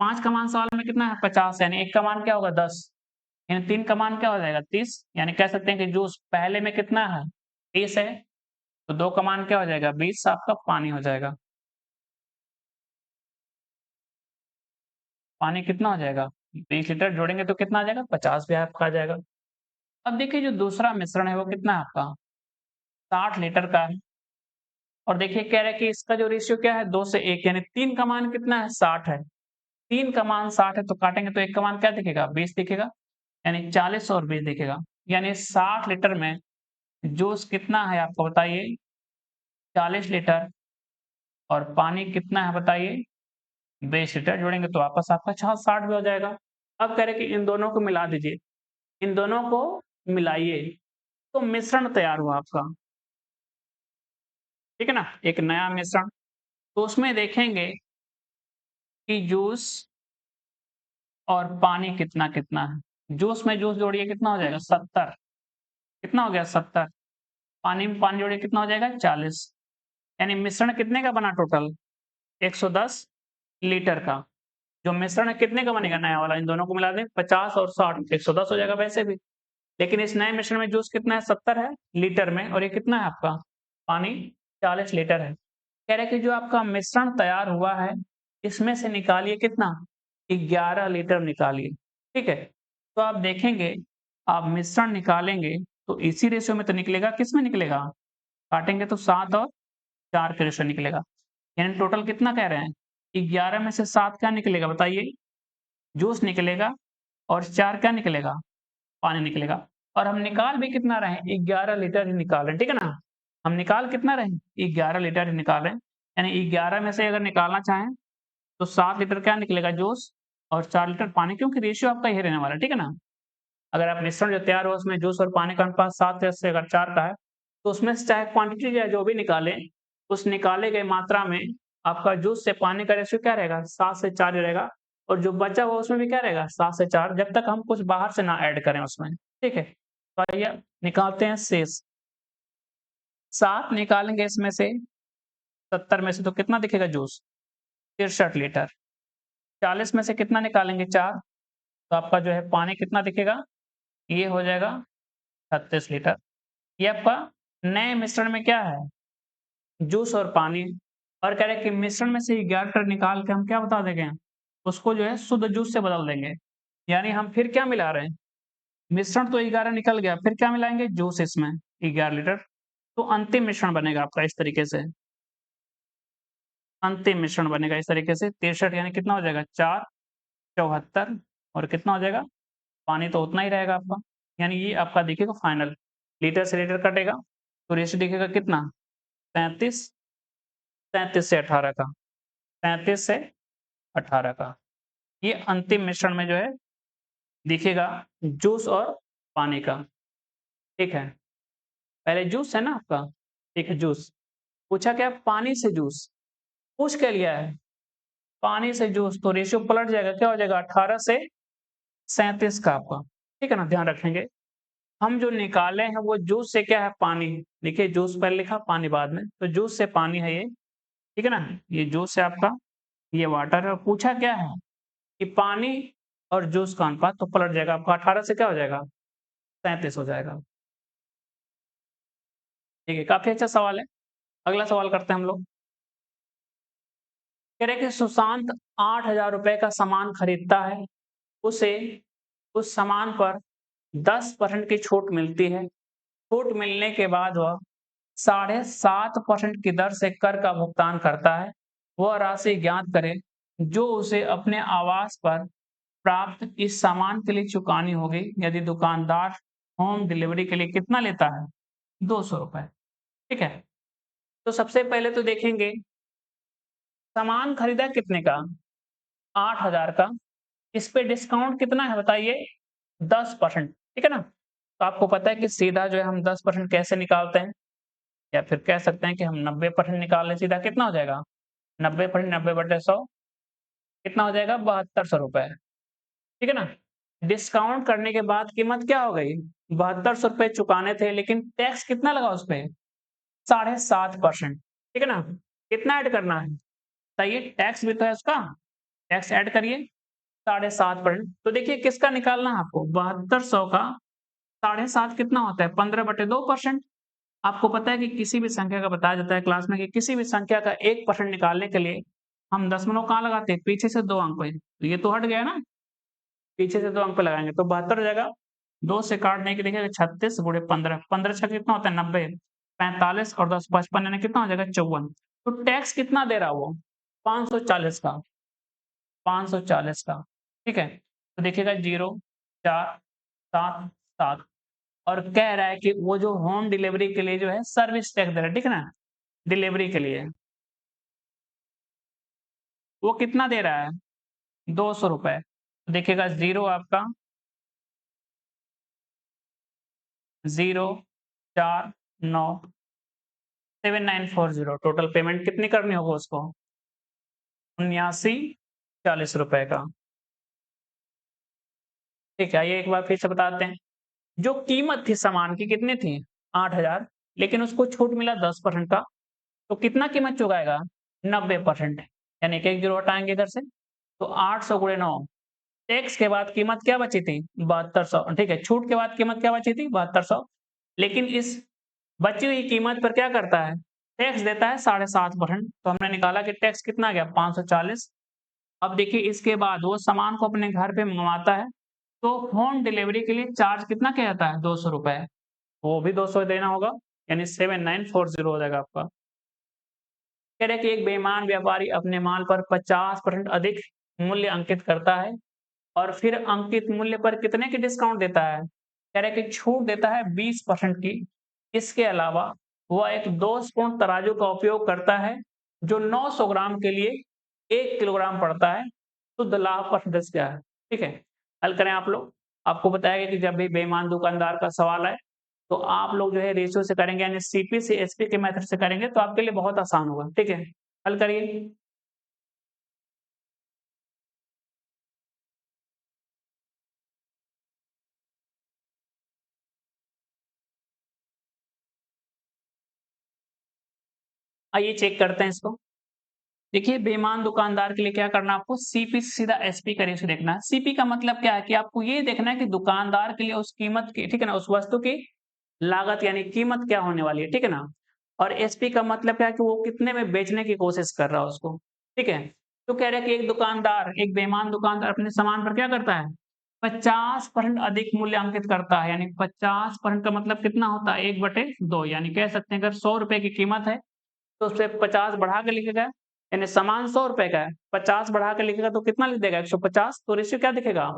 5 का मान सवाल में कितना है? 50 यानी 1 का मान क्या होगा? 10 यानी 3 का मान क्या हो जाएगा? 30 यानी कह सकते हैं कि जूस पहले में कितना है? 30 है। तो 2 का मान क्या हो जाएगा? 20 आपका पानी हो जाएगा। पानी कितना हो जाएगा? 20 लीटर जोड़ेंगे तो कितना आ जाएगा? 50 भी आपका आ जाएगा। अब देखिए जो दूसरा मिश्रण है वो कितना है आपका? 60 लीटर का है। और देखिए कह रहा है कि इसका जो रेशियो क्या है? 2 से 1 यानी 3 का मान कितना है? 60 है। 3 का मान 60 है तो काटेंगे तो 1 का मान क्या दिखेगा? 20 दिखेगा। यानी 40 और 20 दिखेगा। यानी 60 लीटर में जूस कितना है आपको बताइए? 40 लीटर और पानी कितना है बताइए? 20 लीटर जोड़ेंगे तो वापस आपका 60 भी हो जाएगा। अब कह रहे हैं कि इन दोनों को मिला दीजिए। इन दोनों को मिलाइए तो मिश्रण तैयार हुआ आपका। ठीक है ना, एक नया मिश्रण। तो उसमें देखेंगे कि जूस और पानी कितना कितना है। जूस में जूस जोड़िए कितना हो जाएगा 70, कितना हो गया 70। पानी में पानी जोड़िए कितना हो जाएगा 40। यानी मिश्रण कितने का बना टोटल 110 लीटर का। जो मिश्रण है कितने का बनेगा नया वाला, इन दोनों को मिला दें 50 और 60 110 हो जाएगा वैसे भी। लेकिन इस नए मिश्रण में जूस कितना है 70 है लीटर में, और ये कितना है आपका पानी 40 लीटर है। कह रहे कि जो आपका मिश्रण तैयार हुआ है इसमें से निकालिए कितना 11 लीटर निकालिए। ठीक है, तो आप देखेंगे आप मिश्रण निकालेंगे तो इसी रेशियो में तो निकलेगा, किस में निकलेगा, काटेंगे तो 7 और 4 के रेशियो निकलेगा। यानी टोटल कितना कह रहे हैं 11 में से 7 क्या निकलेगा बताइए, जूस निकलेगा, और 4 क्या निकलेगा पानी निकलेगा। और हम निकाल भी कितना रहे हैं 11 लीटर ही निकाल रहे हैं, ठीक है ना। हम निकाल कितना रहे हैं 11 लीटर ही निकाल रहे हैं। यानी 11 में से अगर निकालना चाहें तो 7 लीटर क्या निकलेगा जूस और 4 लीटर पानी, क्योंकि रेशियो आपका यही रहने वाला है, ठीक है ना। अगर आप मिश्रण जो तैयार हो उसमें जूस और पानी का अनुपात 7 से अगर 4 का है तो उसमें से चाहे क्वांटिटी या जो भी निकालें, उस निकाले गए मात्रा में आपका जूस से पानी का रेशियो क्या रहेगा 7 से 4 ही रहेगा। और जो बचा हुआ उसमें भी क्या रहेगा 7 से 4, जब तक हम कुछ बाहर से ना ऐड करें उसमें। ठीक है, तो आइए निकालते हैं शेष। 7 निकालेंगे इसमें से 70 में से तो कितना दिखेगा जूस 63 लीटर। 40 में से कितना निकालेंगे 4, तो आपका जो है पानी कितना दिखेगा, ये हो जाएगा 36 लीटर। ये आपका नए मिश्रण में क्या है जूस और पानी। और कह रहे हैं कि मिश्रण में से 11 लीटर निकाल के हम क्या बता देंगे, उसको जो है शुद्ध जूस से बदल देंगे। यानी हम फिर क्या मिला रहे हैं, मिश्रण तो 11 निकल गया, फिर क्या मिलाएंगे जूस इसमें 11 लीटर। तो अंतिम मिश्रण बनेगा आपका इस तरीके से, अंतिम मिश्रण बनेगा इस तरीके से 63, यानी कितना हो जाएगा 4 74, और कितना हो जाएगा पानी तो उतना ही रहेगा आपका। यानी ये आपका दिखेगा फाइनल, लीटर से लीटर कटेगा तो रेशियो दिखेगा कितना 35, 37 से 18 का, 37 से 18 का। ये अंतिम मिश्रण में जो है दिखेगा जूस और पानी का। ठीक है, पहले जूस है ना आपका, ठीक है जूस पूछा क्या पानी से जूस, पूछ क्या लिया है पानी से जूस, तो रेशियो पलट जाएगा, क्या हो जाएगा 18 से 37 का आपका। ठीक है ना, ध्यान रखेंगे। हम जो निकाले हैं वो जूस से क्या है पानी, देखिए जूस पहले लिखा पानी बाद में, तो जूस से पानी है ये, ठीक है ना। ये जूस है आपका, ये वाटर है। पूछा क्या है कि पानी और जूस का अनुपात, तो पलट जाएगा आपका 18 से क्या हो जाएगा 37 हो जाएगा। ठीक है, काफी अच्छा सवाल है। अगला सवाल करते हैं हम लोग। कह रहे कि सुशांत 8,000 रुपए का सामान खरीदता है, उसे उस सामान पर 10% की छूट मिलती है। छूट मिलने के बाद वह 7.5% की दर से कर का भुगतान करता है। वह राशि ज्ञात करे जो उसे अपने आवास पर प्राप्त इस सामान के लिए चुकानी होगी यदि दुकानदार होम डिलीवरी के लिए कितना लेता है 200 रुपए। ठीक है, तो सबसे पहले तो देखेंगे सामान खरीदा कितने का 8,000 का, इस पे डिस्काउंट कितना है बताइए 10%। ठीक है ना, तो आपको पता है कि सीधा जो है हम 10% कैसे निकालते हैं, या फिर कह सकते हैं कि हम 90% निकाल लें सीधा, कितना हो जाएगा 90% 90/100 कितना हो जाएगा 7200 रुपए। ठीक है ना, डिस्काउंट करने के बाद कीमत क्या हो गई 7200 रुपए चुकाने थे, लेकिन टैक्स कितना लगा उस पे 7.5%। ठीक है ना, कितना ऐड करना है बताइए, टैक्स भी तो है उसका, टैक्स ऐड करिए 7.5%। तो देखिए किसका निकालना है आपको 7200 का 7.5 कितना होता है 15/2%। आपको पता है कि किसी भी संख्या का बताया जाता है क्लास में कि किसी भी संख्या का 1% निकालने के लिए हम दशमलव कहाँ लगाते हैं पीछे से 2 अंक पे, तो ये तो हट गया ना, पीछे से 2 अंक पे लगाएंगे तो 72 हो जाएगा। 2 से काटने के देखिए 36 गुणे 15, 15 छक्के कितना होता है 90, 45 और 10 55 यानी कितना हो जाएगा 54। तो टैक्स कितना दे रहा वो 540 का, 540 का। ठीक है, तो देखिएगा 0 4 7 7, और कह रहा है कि वो जो होम डिलीवरी के लिए जो है सर्विस टैक्स दे रहा है, ठीक है ना, डिलीवरी के लिए वो कितना दे रहा है 200 रुपए। देखिएगा 0 आपका 0 4 9 7940 टोटल पेमेंट कितनी करनी होगा उसको? 7940 रुपए का। ठीक है, ये एक बार फिर से बताते हैं। जो कीमत थी सामान की कितनी थी? 8000, लेकिन उसको छूट मिला 10% का, तो कितना कीमत चुकाएगा? 90%। यानी कि एक जीरो हटाएंगे इधर से, तो 800 गुणे 9, टैक्स के बाद कीमत क्या बची थी? 7200। ठीक है, छूट के बाद कीमत क्या बची थी? 7200। लेकिन इस बची हुई कीमत पर क्या करता है? टैक्स देता है 7.5%। तो हमने निकाला कि टैक्स कितना आ गया? 540। अब देखिए इसके बाद वो सामान को अपने घर पे मंगवाता है, तो होम डिलीवरी के लिए चार्ज कितना किया जाता है? 200 रुपए। वो भी 200 देना होगा, यानी 7940 हो जाएगा आपका। कह रहे कि एक बेईमान व्यापारी अपने माल पर 50% अधिक मूल्य अंकित करता है और फिर अंकित मूल्य पर कितने की डिस्काउंट देता है? कह रहे कि छूट देता है 20% की। इसके अलावा वह एक दोषपूर्ण तराजू का उपयोग करता है जो 900 ग्राम के लिए 1 किलोग्राम पड़ता है। शुद्ध लाभ परसेंटेज क्या है? ठीक है, हल करें आप लोग। आपको बताया गया कि जब भी बेईमान दुकानदार का सवाल है, तो आप लोग जो है रेशियो से करेंगे, यानी सीपी से एसपी के मेथड से करेंगे तो आपके लिए बहुत आसान होगा। ठीक है, हल करिए। आइए चेक करते हैं इसको। देखिए बेईमान दुकानदार के लिए क्या करना है आपको? सीपी से सीधा एसपी का रेशियो देखना है। सीपी का मतलब क्या है कि आपको ये देखना है कि दुकानदार के लिए उस कीमत की, ठीक है ना, उस वस्तु की लागत यानी कीमत क्या होने वाली है, ठीक है ना। और एसपी का मतलब क्या है कि वो कितने में बेचने की कोशिश कर रहा है उसको। ठीक है, तो कह रहा है कि एक दुकानदार, एक बेईमान दुकानदार अपने सामान पर क्या करता है? 50% अधिक मूल्य अंकित करता है। यानी 50% का मतलब कितना होता है? 1/2। यानी कह सकते हैं अगर 100 रुपए की कीमत है, तो उसपे 50 बढ़ा के लिखेगा, यानी सामान 100 रुपए का है, 50 बढ़ा के लिखेगा तो कितना लिख देगा? 150। तो रेशियो क्या दिखेगा?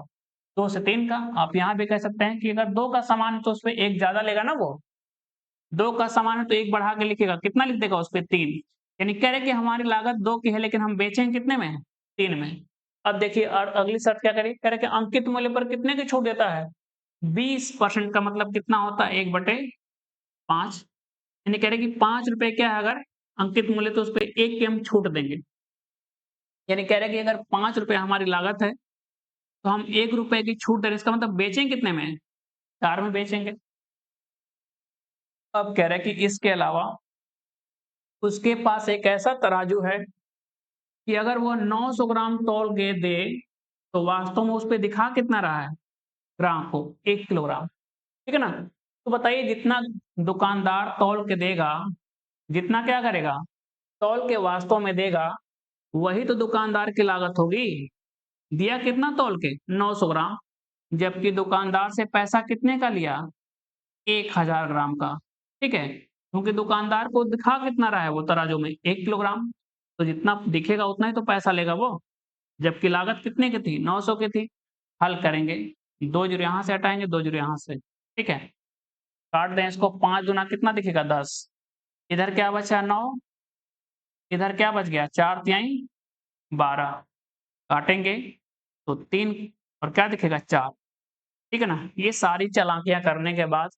2 से 3 का। आप यहाँ भी कह सकते हैं कि अगर 2 का सामान है तो उसपे 1 ज्यादा लेगा ना वो। 2 का सामान है तो 1 बढ़ा के लिखेगा, कितना लिख देगा? उसपे 3। यानी कह रहे कि हमारी लागत 2 की है लेकिन हम बेचेंगे कितने में? 3 में। अब देखिए और अगली शर्त क्या करें? कह रहे कि अंकित मूल्य पर कितने की छूट देता है? 20% का मतलब कितना होता है? 1/5। यानी कह रहे कि 5 रुपए क्या है अगर अंकित मूल्य, तो उसपे 1 की हम छूट देंगे। यानी कह रहे हैं कि अगर 5 रुपए हमारी लागत है, तो हम 1 रुपए की छूट दे रहे हैं, इसका मतलब बेचेंगे कितने में? 4 में बेचेंगे। अब कह रहे हैं कि इसके अलावा उसके पास एक ऐसा तराजू है कि अगर वो 900 ग्राम तौल के दे, तो वास्तव में उसपे दिखा कितना रहा है? ग्राम को 1 किलोग्राम। ठीक है ना? तो बताइए जितना दुकानदार तौल के देगा, जितना क्या करेगा? तौल के वास्तव में देगा, वही तो दुकानदार की लागत होगी। दिया कितना तौल के? 900 ग्राम। जबकि दुकानदार से पैसा कितने का लिया? 1000 ग्राम का। ठीक है, क्योंकि दुकानदार को दिखा कितना रहा है वो तराजू में? 1 किलोग्राम। तो जितना दिखेगा उतना ही तो पैसा लेगा वो, जबकि लागत कितने की थी? 900 की थी। हल करेंगे, 2 जीरो यहाँ से हटाएंगे, 2 जीरो यहाँ से। ठीक है, काट दें इसको। 5 दूना कितना दिखेगा? 10। इधर क्या बचा? 9। इधर क्या बच गया? 4 तिहाई 12। काटेंगे तो 3 और क्या दिखेगा? 4। ठीक है ना? ये सारी चालाकियां करने के बाद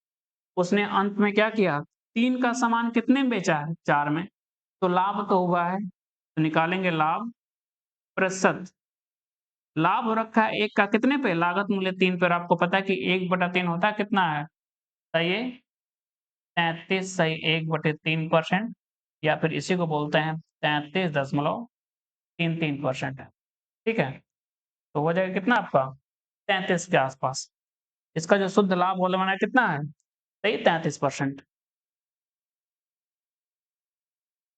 उसने अंत में क्या किया? 3 का सामान कितने में बेचा है? 4 में। तो लाभ तो हुआ है, तो निकालेंगे लाभ प्रतिशत। लाभ हो रखा है 1 का कितने पे? लागत मूल्य 3 पे। और आपको पता है कि 1/3 होता है कितना है? सही है 33, सही 1/3%, या फिर इसी को बोलते हैं 33.33%। ठीक है, तो हो जाएगा कितना आपका? 33 के आसपास। इसका जो शुद्ध लाभ होने वाला है कितना है? सही 33%।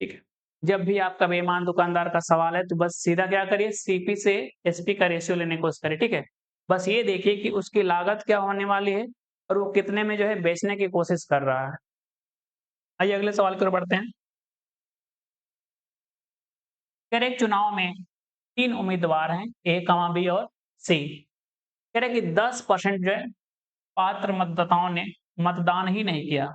ठीक है, जब भी आपका बेईमान दुकानदार का सवाल है तो बस सीधा क्या करिए? सीपी से एसपी का रेशियो लेने की कोशिश करिए। ठीक है, बस ये देखिए कि उसकी लागत क्या होने वाली है और वो कितने में जो है बेचने की कोशिश कर रहा है। आइए अगले सवाल की ओर बढ़ते हैं। कह रहे एक चुनाव में 3 उम्मीदवार हैं, ए, बी और सी। कह रहे कि 10% जो है पात्र मतदाताओं ने मतदान ही नहीं किया।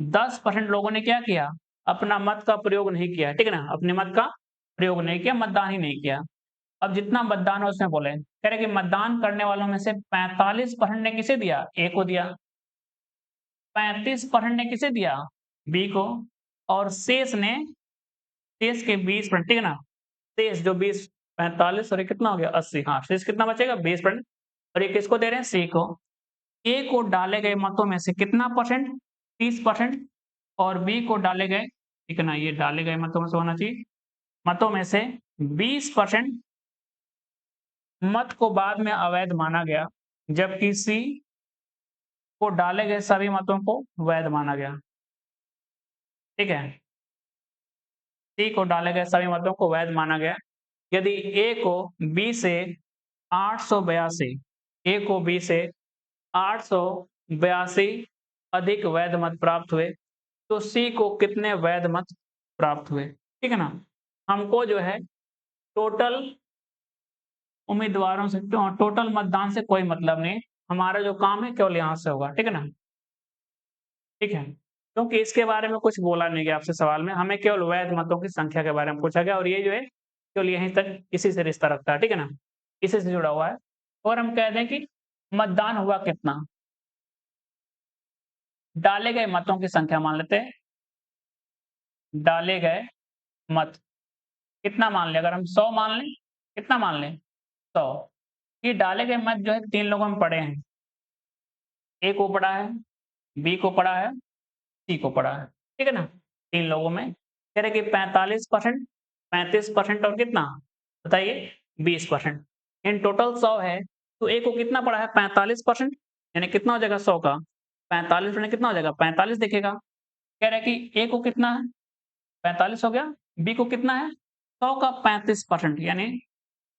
10% लोगों ने क्या किया? अपना मत का प्रयोग नहीं किया। ठीक है ना? अपने मत का प्रयोग नहीं किया, मतदान ही नहीं किया। अब जितना मतदान है उसमें बोले, कह रहे कि मतदान करने वालों में से 45% ने किसे दिया? ए को दिया। 35% ने किसे दिया? बी को। और शेष के 20%, ठीक है ना, शेष जो 20 45 और ये कितना हो गया 80, हाँ शेष कितना बचेगा 20%। और ये किसको दे रहे हैं, सी को। ए को डाले गए मतों में से कितना परसेंट, 30%, और बी को डाले गए, ठीक है ना, ये डाले गए मतों में से होना चाहिए, मतों में से 20% मत को बाद में अवैध माना गया, जबकि सी को डाले गए सभी मतों को वैध माना गया। ठीक है, सी को डाले गए सभी मतों को वैध माना गया यदि ए को बी से 882, ए को बी से 882 अधिक वैध मत प्राप्त हुए, तो सी को कितने वैध मत प्राप्त हुए। ठीक है ना, हमको जो है टोटल उम्मीदवारों से, टोटल मतदान से कोई मतलब नहीं, हमारा जो काम है केवल यहाँ से होगा। ठीक है ना, ठीक है, क्योंकि इसके बारे में कुछ बोला नहीं गया आपसे सवाल में, हमें केवल वैध मतों की संख्या के बारे में पूछा गया, और ये जो है केवल यहीं तक इसी से रिश्ता रखता है। ठीक है ना, इसी से जुड़ा हुआ है। और हम कह दें कि मतदान हुआ कितना, डाले गए मतों की संख्या मान लेते हैं, डाले गए मत कितना मान लें, अगर हम 100 मान लें, कितना मान लें 100, ये डाले गए मत जो है 3 लोगों में पड़े हैं, ए को पड़ा है, बी को पड़ा है, सी को पड़ा है। ठीक है ना, 3 लोगों में कह रहे कि 45%, 35% और कितना बताइए 20%, इन टोटल 100 है, तो ए को कितना पड़ा है 45%, यानी कितना हो जाएगा 100 का 45% कितना हो जाएगा 45 दिखेगा। कह रहे कि ए को कितना है 45 हो गया, बी को कितना है 100 का 35%, यानी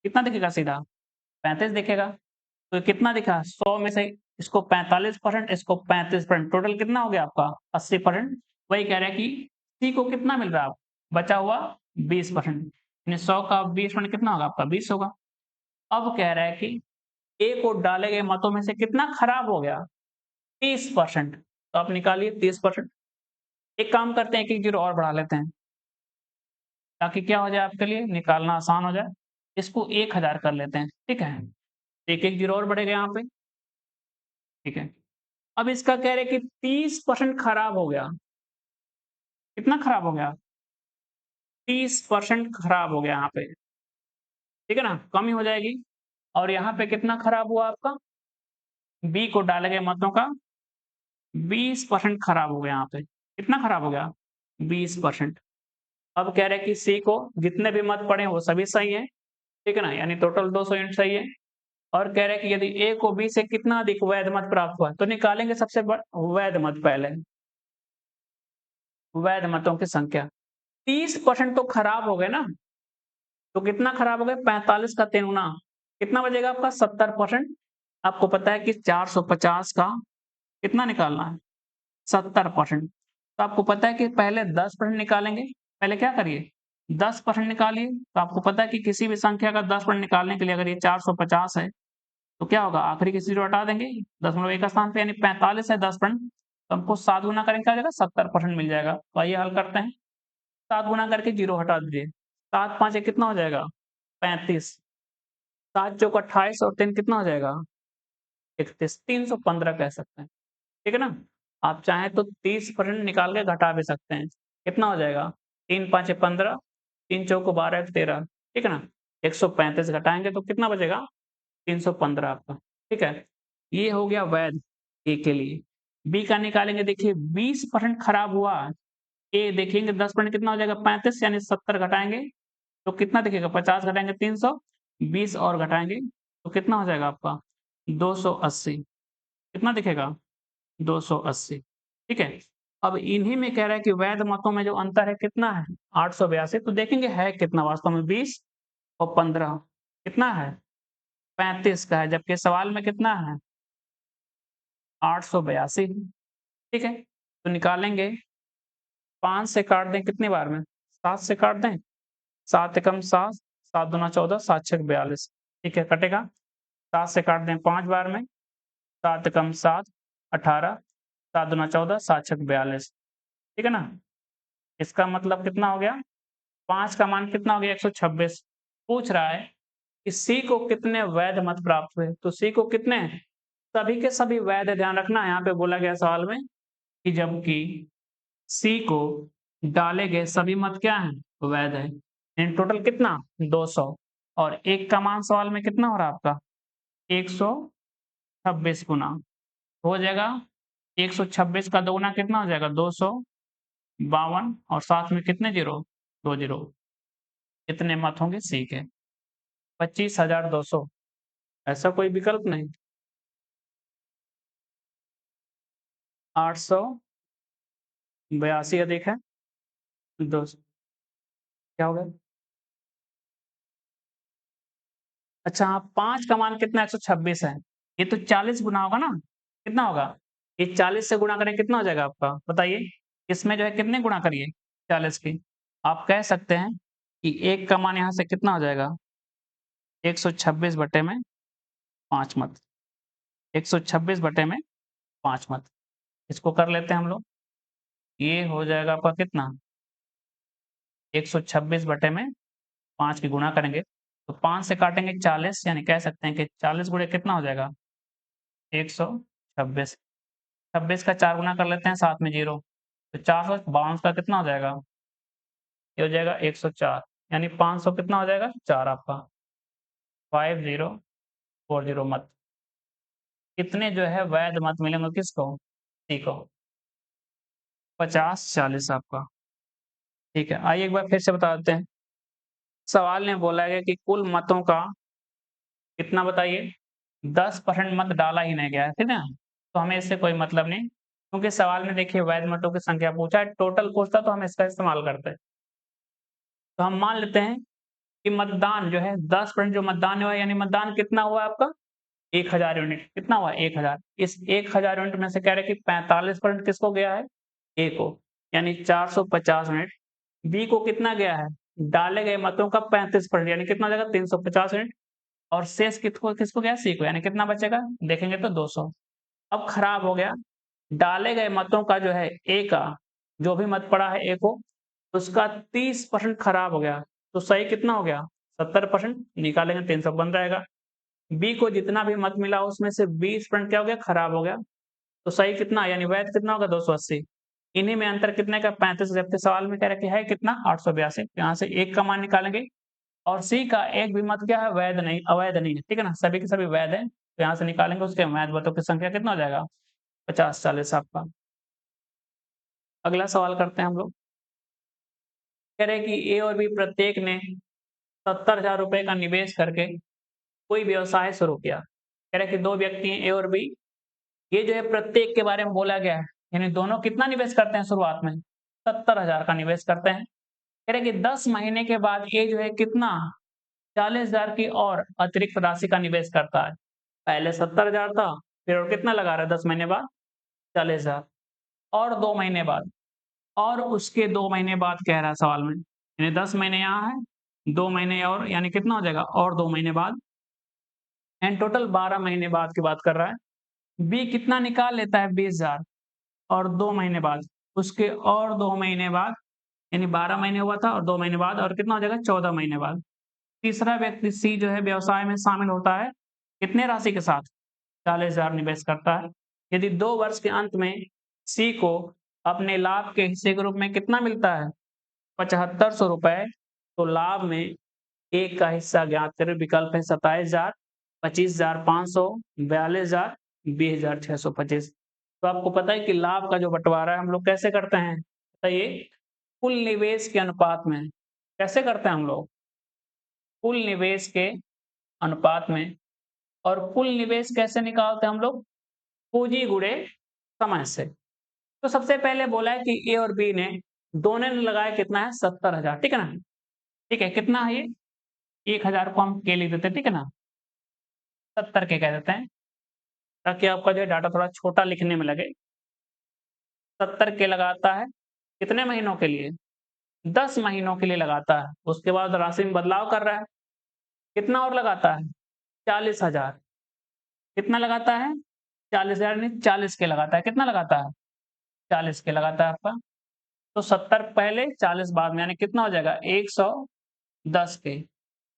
कितना दिखेगा सीधा 35 दिखेगा। तो कितना दिखा 100 में से इसको 45%, इसको 35%, टोटल कितना हो गया आपका 80%। वही कह रहे हैं कि सी को कितना मिल रहा है बचा हुआ 20%, यानी 100 का 20% कितना होगा आपका 20 होगा। अब कह रहा है कि ए को डाले गए मतों में से कितना खराब हो गया 30%, तो आप निकालिए 30%। एक काम करते हैं, एक जीरो और बढ़ा लेते हैं ताकि क्या हो जाए आपके लिए निकालना आसान हो जाए, इसको 1000 कर लेते हैं। ठीक है, एक जीरो और बढ़ेगा यहाँ पे। ठीक है, अब इसका कह रहे कि 30% खराब हो गया, कितना खराब हो गया 30% खराब हो गया यहाँ पे। ठीक है ना, कमी हो जाएगी। और यहाँ पे कितना खराब हुआ आपका, बी को डाले गए मतों का 20% खराब हो गया यहाँ पे। कितना खराब हो गया 20%। अब कह रहे कि सी को जितने भी मत पड़े वो सभी सही है, ठीक है ना, यानी टोटल 200 यूनिट सही है। और कह रहे कि यदि ए को बी से कितना अधिक वैध मत प्राप्त हुआ, तो निकालेंगे सबसे वैध मत पहले, वैध मतों की संख्या। 30% तो खराब हो गए ना, तो कितना खराब हो गया 45 का 3 गुना, कितना बचेगा आपका 70%। आपको पता है कि 450 का कितना निकालना है 70%, तो आपको पता है कि पहले 10% निकालेंगे। पहले क्या करिए 10% निकालिए, तो आपको पता है कि किसी भी संख्या का 10% निकालने के लिए अगर ये 450 है तो क्या होगा आखिरी की जीरो हटा देंगे 0.1 स्थान पे, यानी 45 है 10%, तो हमको 7 गुना करेंगे क्या हो जाएगा 70% मिल जाएगा। तो आइए हल करते हैं, 7 गुना करके जीरो हटा दीजिए, 7 5 कितना हो जाएगा 35, 7 चौक 28 और 3 कितना हो जाएगा 31, 315 कह सकते हैं। ठीक है ना, आप चाहें तो 30% निकाल के घटा भी सकते हैं, कितना हो जाएगा 3 5 15, 3 चौक 12 13, ठीक है ना, 135 घटाएंगे तो कितना बचेगा 315 आपका। ठीक है, ये हो गया वैध ए के लिए। बी का निकालेंगे, देखिए 20% खराब हुआ, ए देखेंगे 10% कितना हो जाएगा 35, यानी 70 घटाएंगे तो कितना दिखेगा 50 घटाएंगे 300, 20 और घटाएंगे तो कितना हो जाएगा आपका 280, कितना दिखेगा 280। ठीक है, अब इन्हीं में कह रहा है कि वैध मतों में जो अंतर है कितना है 882, तो देखेंगे है कितना वास्तव में 20 और 15 कितना है 35 का है, जबकि सवाल में कितना है 882। ठीक है, तो निकालेंगे 5 से काट दें कितनी बार में 7 से काट दें, 7 एकम 7, 7 दूना 14, 7 छक 42। ठीक है, कटेगा 7 से काट दें 5 बार में, 7 एकम 7 18, 7 दूना 14, 7 छक 42। ठीक है ना, इसका मतलब कितना हो गया 5 का मान कितना हो गया 126। पूछ रहा है कि सी को कितने वैध मत प्राप्त हुए, तो सी को कितने सभी के सभी वैध, ध्यान रखना यहाँ पे बोला गया सवाल में कि जबकि सी को डाले गए सभी मत क्या हैं? वैध है। इन टोटल कितना? 200। और एक का मान सवाल में कितना हो रहा है आपका? 126 गुना हो जाएगा। 126 का दोगुना कितना हो जाएगा? 252 और साथ में कितने जीरो? 2 जीरो। कितने मत होंगे? सी के 25,200। ऐसा कोई विकल्प नहीं। 882 अधिक है 200। क्या हो गया? अच्छा हाँ, 5 का मान कितना? 126 है। ये तो 40 गुना होगा ना? कितना होगा? ये 40 से गुणा करें कितना हो जाएगा आपका? बताइए। इसमें जो है कितने गुणा करिए? 40 की। आप कह सकते हैं कि 1 का मान यहाँ से कितना हो जाएगा? 126 बटे में 5 मत। 126 बटे में 5 मत। इसको कर लेते हैं हम लोग। ये हो जाएगा आपका कितना? 126 बटे में 5 की गुणा करेंगे तो 5 से काटेंगे 40, यानी कह सकते हैं कि 40 गुणे कितना हो जाएगा? 126। 26 का 4 गुना कर लेते हैं, साथ में जीरो, तो 452 का कितना हो जाएगा? ये हो जाएगा 104, यानी 500 कितना हो जाएगा? 4 आपका 5040 मत। कितने जो है वैध मत मिलेंगे किसको? सी को। 50-40 आपका। ठीक है, आइए एक बार फिर से बता देते हैं। सवाल ने बोला है कि कुल मतों का कितना बताइए? 10% मत डाला ही नहीं गया है, ठीक है? तो हमें इससे कोई मतलब नहीं, क्योंकि सवाल में देखिए वैध मतों की संख्या पूछा है, टोटल पूछता तो हम इसका इस्तेमाल करते। तो हम मान लेते हैं कि मतदान जो है 10% जो मतदान हुआ, यानी मतदान कितना हुआ आपका? 1000 यूनिट। कितना हुआ? 1000। इस 1000 यूनिट में से कह रहे हैं कि 45% किसको गया है? ए को, यानी 450 यूनिट। बी को कितना गया है? डाले गए मतों का 35%, यानी कितना हो जाएगा? 350 यूनिट। और शेष किसको किसको गया? सी को, यानी कितना बचेगा? देखेंगे तो 200। अब खराब हो गया। डाले गए मतों का जो है ए का, जो भी मत पड़ा है ए को, उसका 30% खराब हो गया। तो सही कितना हो गया? 70%। निकालेंगे 300 बन रहेगा। बी को जितना भी मत मिला उसमें से 20% क्या हो गया? खराब हो गया। तो सही कितना, यानी वैध कितना होगा? 280। इन्हीं में अंतर कितने का? 35। जबकि सवाल में कह रखा है कितना? 882। यहाँ से एक का मान निकालेंगे और सी का एक भी मत क्या है? वैध नहीं, अवैध नहीं है, ठीक है ना? सभी के सभी वैध है, तो यहाँ से निकालेंगे उसके वैध मतों की संख्या कितना हो जाएगा? 50-40 आपका। अगला सवाल करते हैं हम लोग। कह रहे कि ए और बी प्रत्येक ने 70,000 रुपए का निवेश करके कोई व्यवसाय शुरू किया। कह रहे कि दो व्यक्ति हैं ए और बी, ये जो है प्रत्येक के बारे में बोला गया है, यानी दोनों कितना निवेश करते हैं शुरुआत में? 70,000 का निवेश करते हैं। कह रहे कि 10 महीने के बाद ये जो है कितना? 40,000 की और अतिरिक्त राशि का निवेश करता है। पहले 70,000 था, फिर और कितना लगा रहा है 10 महीने बाद? 40,000। और 2 महीने बाद, और उसके 2 महीने बाद कह रहा है सवाल में, यानी 10 महीने यहाँ है, 2 महीने और, यानी कितना हो जाएगा? और 2 महीने बाद, एंड टोटल 12 महीने बाद की बात कर रहा है। बी कितना निकाल लेता है? 20,000। और 2 महीने बाद, उसके और 2 महीने बाद, यानी 12 महीने हुआ था और 2 महीने बाद, और कितना हो जाएगा? 14 महीने बाद। तीसरा व्यक्ति सी जो है व्यवसाय में शामिल होता है, कितने राशि के साथ? 40,000 निवेश करता है। यदि 2 वर्ष के अंत में सी को अपने लाभ के हिस्से के रूप में कितना मिलता है? 7500 रुपए। तो लाभ में एक का हिस्सा ज्ञात करें। विकल्प है 27,000, 25,500, 42,000, 20,625। तो आपको पता है कि लाभ का जो बंटवारा है हम लोग कैसे करते हैं? बताइए। कुल निवेश के अनुपात में। कैसे करते हैं हम लोग? कुल निवेश के अनुपात में। और कुल निवेश कैसे निकालते हैं हम लोग? पूंजी गुणे समय से। तो सबसे पहले बोला है कि ए और बी ने दोनों ने लगाया कितना है? 70,000, ठीक है ना? ठीक है, कितना है ये? 1,000 को हम के लिख देते हैं, ठीक है ना? 70 के कह देते हैं, ताकि आपका जो है डाटा थोड़ा छोटा लिखने में लगे। 70 के लगाता है कितने महीनों के लिए? 10 महीनों के लिए लगाता है। उसके बाद राशि में बदलाव कर रहा है। कितना और लगाता है? 40,000। कितना लगाता है? 40,000 नहीं, 40 के लगाता है। कितना लगाता है? 40 के लगाता है आपका। तो 70 पहले 40 बाद में, यानी कितना हो जाएगा? 110 के।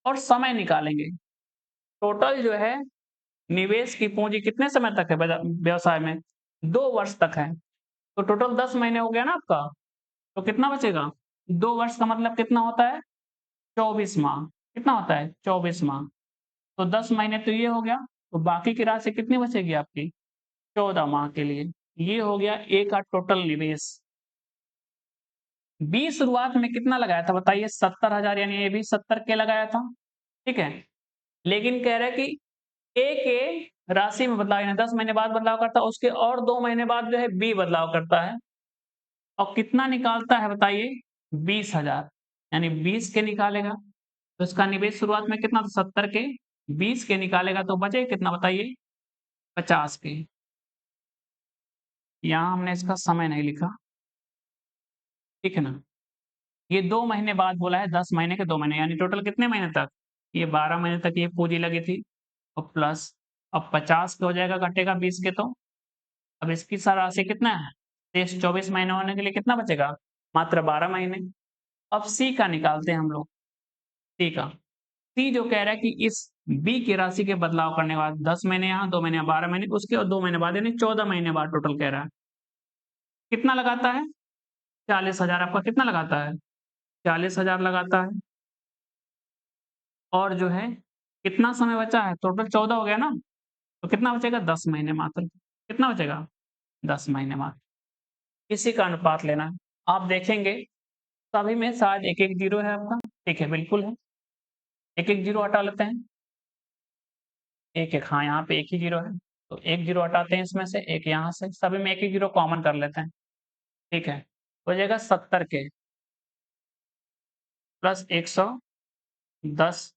और समय निकालेंगे। टोटल जो है निवेश की पूंजी कितने समय तक है व्यवसाय में? 2 वर्ष तक है। तो टोटल 10 महीने हो गया ना आपका। तो कितना बचेगा? 2 वर्ष का मतलब कितना होता है? 24 माह। कितना होता है? 24 माह। तो 10 महीने तो ये हो गया, तो बाकी की राशि कितनी बचेगी आपकी? 14 माह के लिए। ये हो गया ए का टोटल निवेश। बी शुरुआत में कितना लगाया था बताइए? 70,000, यानी ये भी 70 के लगाया था, ठीक है। लेकिन कह रहा है कि ए के राशि में बदलाव, यानी 10 महीने बाद बदलाव करता है, उसके और 2 महीने बाद जो है बी बदलाव करता है और कितना निकालता है बताइए? 20,000, यानी 20 के निकालेगा। तो इसका निवेश शुरुआत में कितना था? 70 के, 20 के निकालेगा तो बचे कितना बताइए? 50 के। यहाँ हमने इसका समय नहीं लिखा, ठीक है ना। ये 2 महीने बाद बोला है, 10 महीने के 2 महीने, यानी टोटल कितने महीने तक? ये 12 महीने तक ये पूँजी लगी थी और प्लस अब 50 के हो जाएगा, घटेगा 20 के। तो अब इसकी राशि कितना है? शेष 24 महीने होने के लिए कितना बचेगा? मात्र 12 महीने। अब सी का निकालते हैं हम लोग, सी का। सी जो कह रहा है कि इस बी की राशि के बदलाव करने के बाद 10 महीने यहाँ, 2 महीने 12 महीने, उसके और 2 महीने बाद, यानी 14 महीने बाद टोटल कह रहा है। कितना लगाता है? 40,000। आपका कितना लगाता है? 40,000 लगाता है। और जो है कितना समय बचा है? टोटल 14 हो गया ना, तो कितना बचेगा? 10 महीने मात्र। कितना बचेगा? 10 महीने मात्र। इसी का अनुपात लेना है। आप देखेंगे सभी में शायद एक-एक जीरो है आपका, ठीक है, बिल्कुल है। एक-एक जीरो हटा लेते हैं। एक-एक, हाँ, यहाँ पे एक ही जीरो है, तो एक जीरो हटाते हैं इसमें से, एक यहाँ से, सभी में एक-एक जीरो कॉमन कर लेते हैं, ठीक है। हो जाएगा 70 के प्लस 110,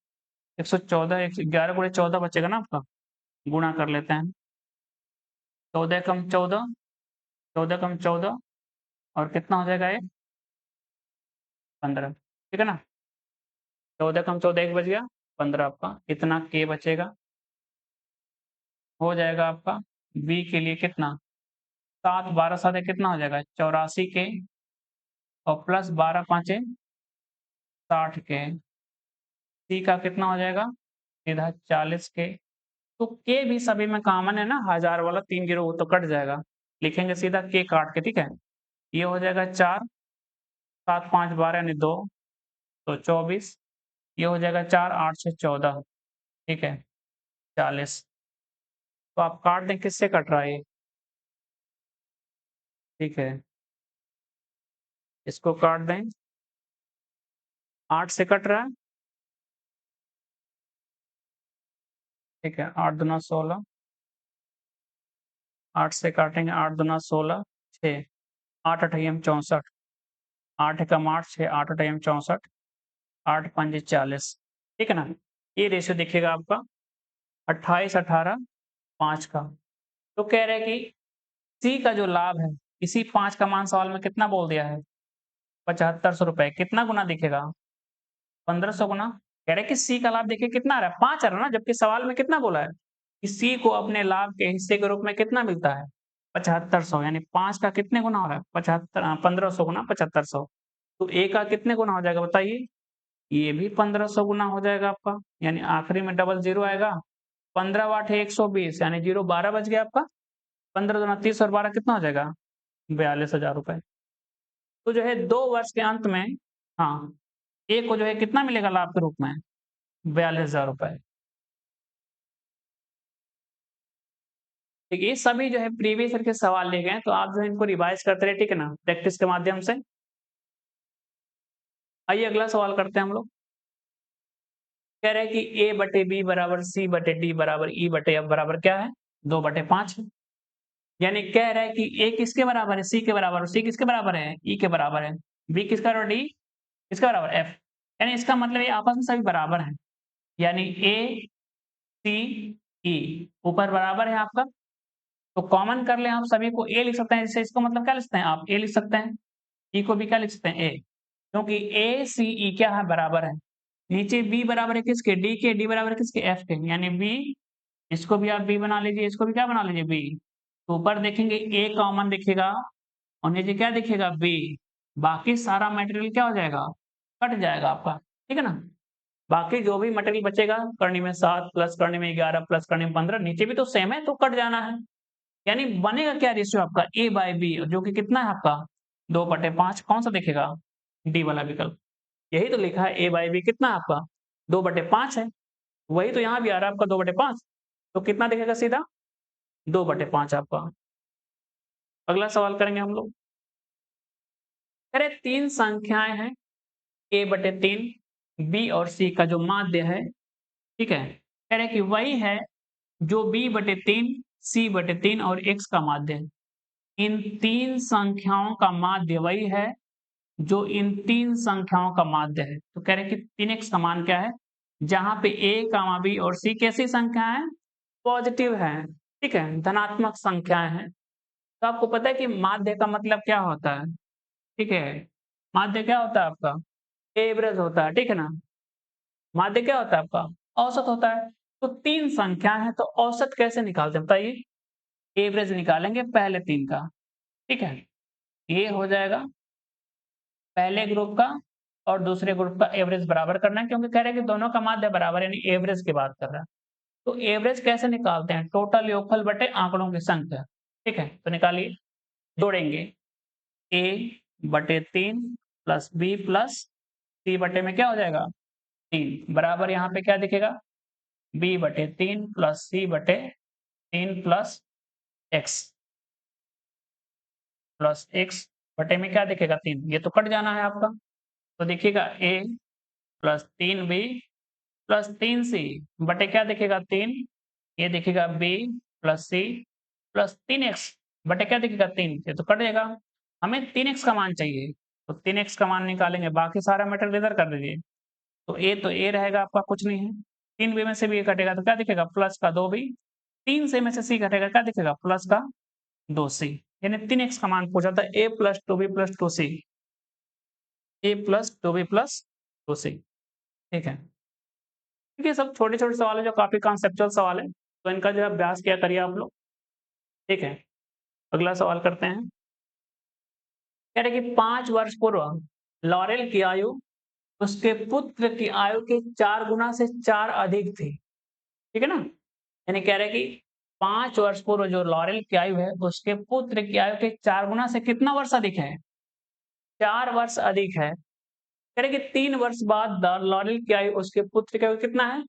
114, 11 गुणे 14 बचेगा ना आपका, गुणा कर लेते हैं। 14 कम 14, 14 कम 14 और कितना हो जाएगा ये? 15, ठीक है ना। 14 कम 14 1 बच गया, 15 आपका। इतना के बचेगा, हो जाएगा आपका बी के लिए कितना? 7, 12 7 कितना हो जाएगा? 84 के और प्लस 12 पाँचे 60 के। सी का कितना हो जाएगा? सीधा 40 के। तो के भी सभी में कॉमन है ना, 1000 वाला 3 जीरो वो तो कट जाएगा। लिखेंगे सीधा के काट के, ठीक है। ये हो जाएगा 4, 7 5 12 यानी 2, तो 24। ये हो जाएगा 4 8 6 14, ठीक है, 40। तो आप काट दें, किससे कट रहा है ये? ठीक है, इसको काट दें, 8 से कट रहा है, ठीक है। 8 दूना 16, 8 से काटेंगे, 8 दूना 16, 6, 8 अठैयम 64, 8 एकम 8, 6 8 अठैयम 64, 8 पंजे 40, ठीक है ना। ये रेशियो देखिएगा आपका 28 18 5 का। तो कह रहे हैं कि सी का जो लाभ है, इसी 5 का मान सवाल में कितना बोल दिया है? 7500 रुपए। कितना गुना दिखेगा? 1500 गुना। कह रहे हैं कि सी का लाभ देखिए कितना आ रहा है? 5 आ रहा है ना, जबकि सवाल में कितना बोला है कि सी को अपने लाभ के हिस्से के रूप में कितना मिलता है? 7500, यानी 5 का कितने गुना हो रहा है? 1500 गुना 7500। तो ए का कितने गुना हो जाएगा बताइए? ये भी 1500 गुना हो जाएगा आपका, यानी आखिरी में डबल जीरो आएगा। 15 वाट है 120, यानी जीरो 12 बच गया आपका। 15 दूना 30 और 12 कितना हो जाएगा? 42,000 रुपए। तो जो है 2 वर्ष के अंत में, हाँ, ए को जो है कितना मिलेगा लाभ के रूप में? 42,000 रुपए। ठीक है, ये सभी जो है प्रीवियस ईयर के सवाल लिए गए हैं, तो आप जो है इनको रिवाइज करते रहे, ठीक है ना, प्रैक्टिस के माध्यम से। आइए अगला सवाल करते हैं हम लोग। कह रहे हैं कि ए बटे बी बराबर सी बटे डी बराबर ई बटे एफ बराबर क्या है? 2/5 है। यानी कह रहा है कि ए किसके बराबर है? सी के बराबर। सी किसके बराबर है? ई के बराबर है। बी किसका बराबर? डी किसका बराबर? एफ। यानी इसका मतलब ये आपस में सभी बराबर हैं। यानी ए सी ई ऊपर बराबर है आपका, तो कॉमन कर लें आप सभी को, ए लिख सकते हैं। इससे इसको मतलब क्या लिख सकते हैं आप? ए लिख सकते हैं। ई को भी क्या लिख सकते हैं? ए, क्योंकि ए सी ई क्या है? बराबर है। नीचे बी बराबर है किसके? डी के। डी बराबर है किसके? एफ के। यानी बी, इसको भी आप बी बना लीजिए, इसको भी क्या बना लीजिए? बी। तो ऊपर देखेंगे ए कॉमन दिखेगा और नीचे क्या दिखेगा? बी। बाकी सारा मटेरियल क्या हो जाएगा? कट जाएगा आपका, ठीक है ना। बाकी जो भी मटेरियल बचेगा, करनी में 7 प्लस करनी में 11 प्लस करनी में 15, नीचे भी तो सेम है, तो कट जाना है। यानी बनेगा क्या रेशियो आपका? ए बाय बी, जो कि कितना है आपका? 2/5 कौन सा दिखेगा? डी वाला विकल्प। यही तो लिखा है ए बाई बी कितना है आपका? 2/5 है। वही तो यहाँ भी आ रहा है आपका 2/5। तो कितना दिखेगा सीधा? 2/5 आपका। अगला सवाल करेंगे हम लोग। अरे 3 संख्याएं हैं a/3 b और c का जो माध्य है, ठीक है? कह रहे कि वही है जो b/3 c/3 और x का माध्य है। इन 3 संख्याओं का माध्य वही है जो इन 3 संख्याओं का माध्य है। तो कह रहे कि 3x का मान क्या है? जहां पे a, b और c कैसी संख्या है? पॉजिटिव है, ठीक है? धनात्मक संख्याएं हैं। तो आपको पता है कि माध्य का मतलब क्या होता है? ठीक है? माध्य क्या होता है आपका? एवरेज होता है, ठीक है ना? माध्य क्या होता है आपका? औसत होता है। तो 3 संख्या है तो औसत कैसे निकालते हैं बताइए? एवरेज निकालेंगे पहले 3 का, ठीक है? ये हो जाएगा पहले ग्रुप का और दूसरे ग्रुप का एवरेज बराबर करना है, क्योंकि कह रहे हैं कि दोनों का माध्य बराबर है, यानी एवरेज की बात कर रहा है। तो एवरेज कैसे निकालते हैं? टोटल योगफल बटे आंकड़ों की संख्या, ठीक है? तो निकालिए, जोड़ेंगे a/3 plus b plus c बटे में क्या हो जाएगा? 3 बराबर यहाँ पे क्या दिखेगा? b/3 plus c/3 plus x बटे में क्या दिखेगा? 3। ये तो कट जाना है आपका। तो देखिएगा a plus 3b plus 3c बटे क्या दिखेगा? 3। ये दिखेगा b plus c plus 3x बटे क्या दिखेगा? 3। ये तो कट जाएगा। हमें 3x का मान चाहिए, तो 3x का मान निकालेंगे, बाकी सारा मैटर इधर कर दीजिए। तो a रहेगा आपका, कुछ नहीं है। 3b में से b कटेगा तो क्या दिखेगा? प्लस का 2b। 3c में से c कटेगा, क्या दिखेगा? प्लस का 2c। यानी 3x का मान पूछा था, a plus 2b plus 2c। a plus 2b plus 2c, ठीक है? देखिए सब छोटे-छोटे सवाल है जो काफ़ी कॉन्सेप्चुअल सवाल है, तो इनका जो है अभ्यास किया करिए आप लोग, ठीक है? अगला सवाल करते हैं। कह रहे कि 5 वर्ष पूर्व लॉरेल की आयु उसके पुत्र की आयु के 4 गुना से 4 अधिक थी, ठीक है ना? यानी कह रहे कि 5 वर्ष पूर्व जो लॉरेल की आयु है, उसके पुत्र की आयु के 4 गुना से कितना वर्ष अधिक है? 4 वर्ष अधिक है। कह रहे कि 3 वर्ष बाद लॉरेल की आयु उसके पुत्र की आयु कितना है?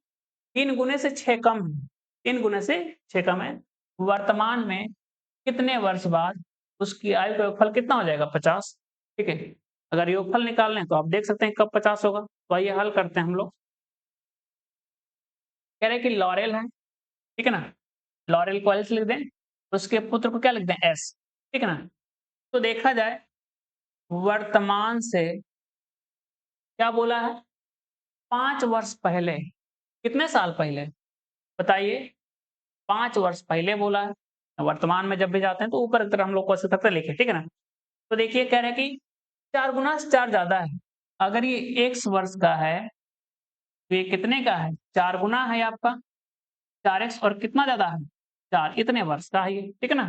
3 गुने से 6 कम है। 3 गुने से 6 कम है। वर्तमान में कितने वर्ष बाद उसकी आयु का योगफल कितना हो जाएगा? 50, ठीक है? अगर योगफल निकालना है तो आप देख सकते हैं कब 50 होगा। तो आइए हल करते हैं हम लोग। कह रहे हैं कि लॉरेल है, ठीक है ना? लॉरेल को एल से लिख दें, उसके पुत्र को क्या लिख दें? एस, ठीक है ना? तो देखा जाए वर्तमान से क्या बोला है? 5 वर्ष पहले, कितने साल पहले? बताइए। 5 वर्ष पहले बोला है। वर्तमान में जब भी जाते हैं तो ऊपर की तरफ हम लोग को ऐसे करते लिखे, ठीक है ना? तो देखिए कह रहे हैं कि 4 गुना से 4 ज़्यादा है। अगर ये x वर्ष का है, तो ये कितने का है? 4 गुना है आपका, 4x और कितना ज़्यादा है? 4, इतने वर्ष का है ये, ठीक है ना?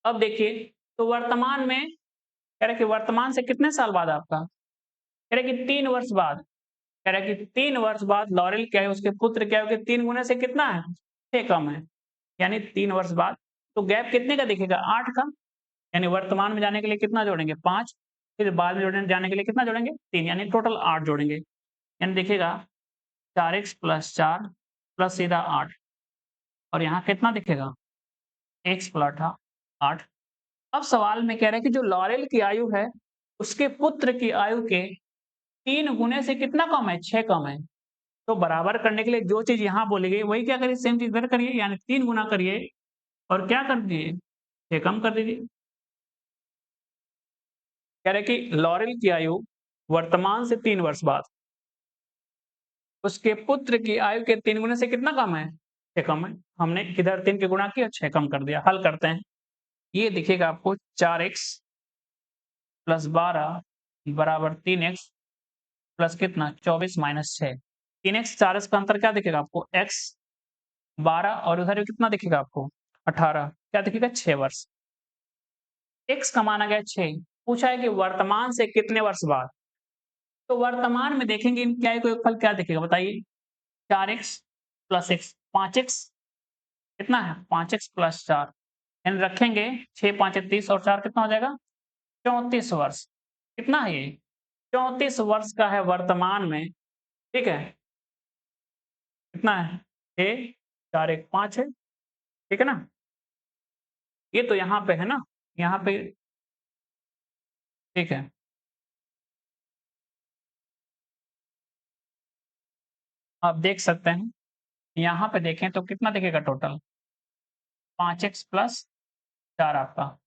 अब देखिए, तो वर्तमान में कह रहे कि वर्तमान से कितने साल बाद आपका? कह रहे कि 3 वर्ष बाद। कह रहा है कि 3 वर्ष बाद लॉरेल क्या है? उसके पुत्र क्या है? कि 3 गुने से कितना है? 6 कम है। यानी 3 वर्ष बाद। तो गैप कितने का दिखेगा? 8 का। यानी वर्तमान में जाने के लिए कितना जोड़ेंगे? 5, फिर बाद में जोड़ने जाने के लिए कितना जोड़ेंगे? 3, यानी टोटल 8 जोड़ेंगे। यानी देखिएगा 4x प्लस 4 प्लस सीधा 8 और यहाँ कितना दिखेगा? x plus 8। अब सवाल में कह रहे हैं कि जो लॉरेल की आयु है, उसके पुत्र की आयु के 3 गुने से कितना कम है? 6 कम है। तो बराबर करने के लिए जो चीज़ यहाँ बोली गई वही क्या करिए? सेम चीज़ इधर करिए, यानी 3 गुना करिए और क्या कर दीजिए? 6 कम कर दीजिए। कह रहे कि लॉरेल की आयु वर्तमान से 3 वर्ष बाद उसके पुत्र की आयु के 3 गुने से कितना कम है? 6 कम है। हमने इधर 3 के गुणा किया, 6 कम कर दिया। हल करते हैं। ये दिखेगा आपको 4x प्लस 12 बराबर 3x प्लस कितना? 24 माइनस 6। 3x 4x का अंतर क्या दिखेगा आपको? x 12 और उधर कितना दिखेगा आपको? 18। क्या दिखेगा? 6 वर्ष। x का मान आ गया 6। पूछा है कि वर्तमान से कितने वर्ष बाद? तो वर्तमान में देखेंगे इनकी आयु का योगफल क्या दिखेगा बताइए? 4x प्लस x, 5x कितना है? 5x प्लस 4 यानी रखेंगे 6 5 30 और 4 कितना हो जाएगा? 34 वर्ष। कितना है ये? 34 वर्ष का है वर्तमान में, ठीक है। कितना है? 6 4 1 5 है, ठीक है ना? ये तो यहाँ पे है ना, यहाँ पे, ठीक है। आप देख सकते हैं, यहाँ पे देखें तो कितना दिखेगा टोटल? 5x प्लस 4 आपका,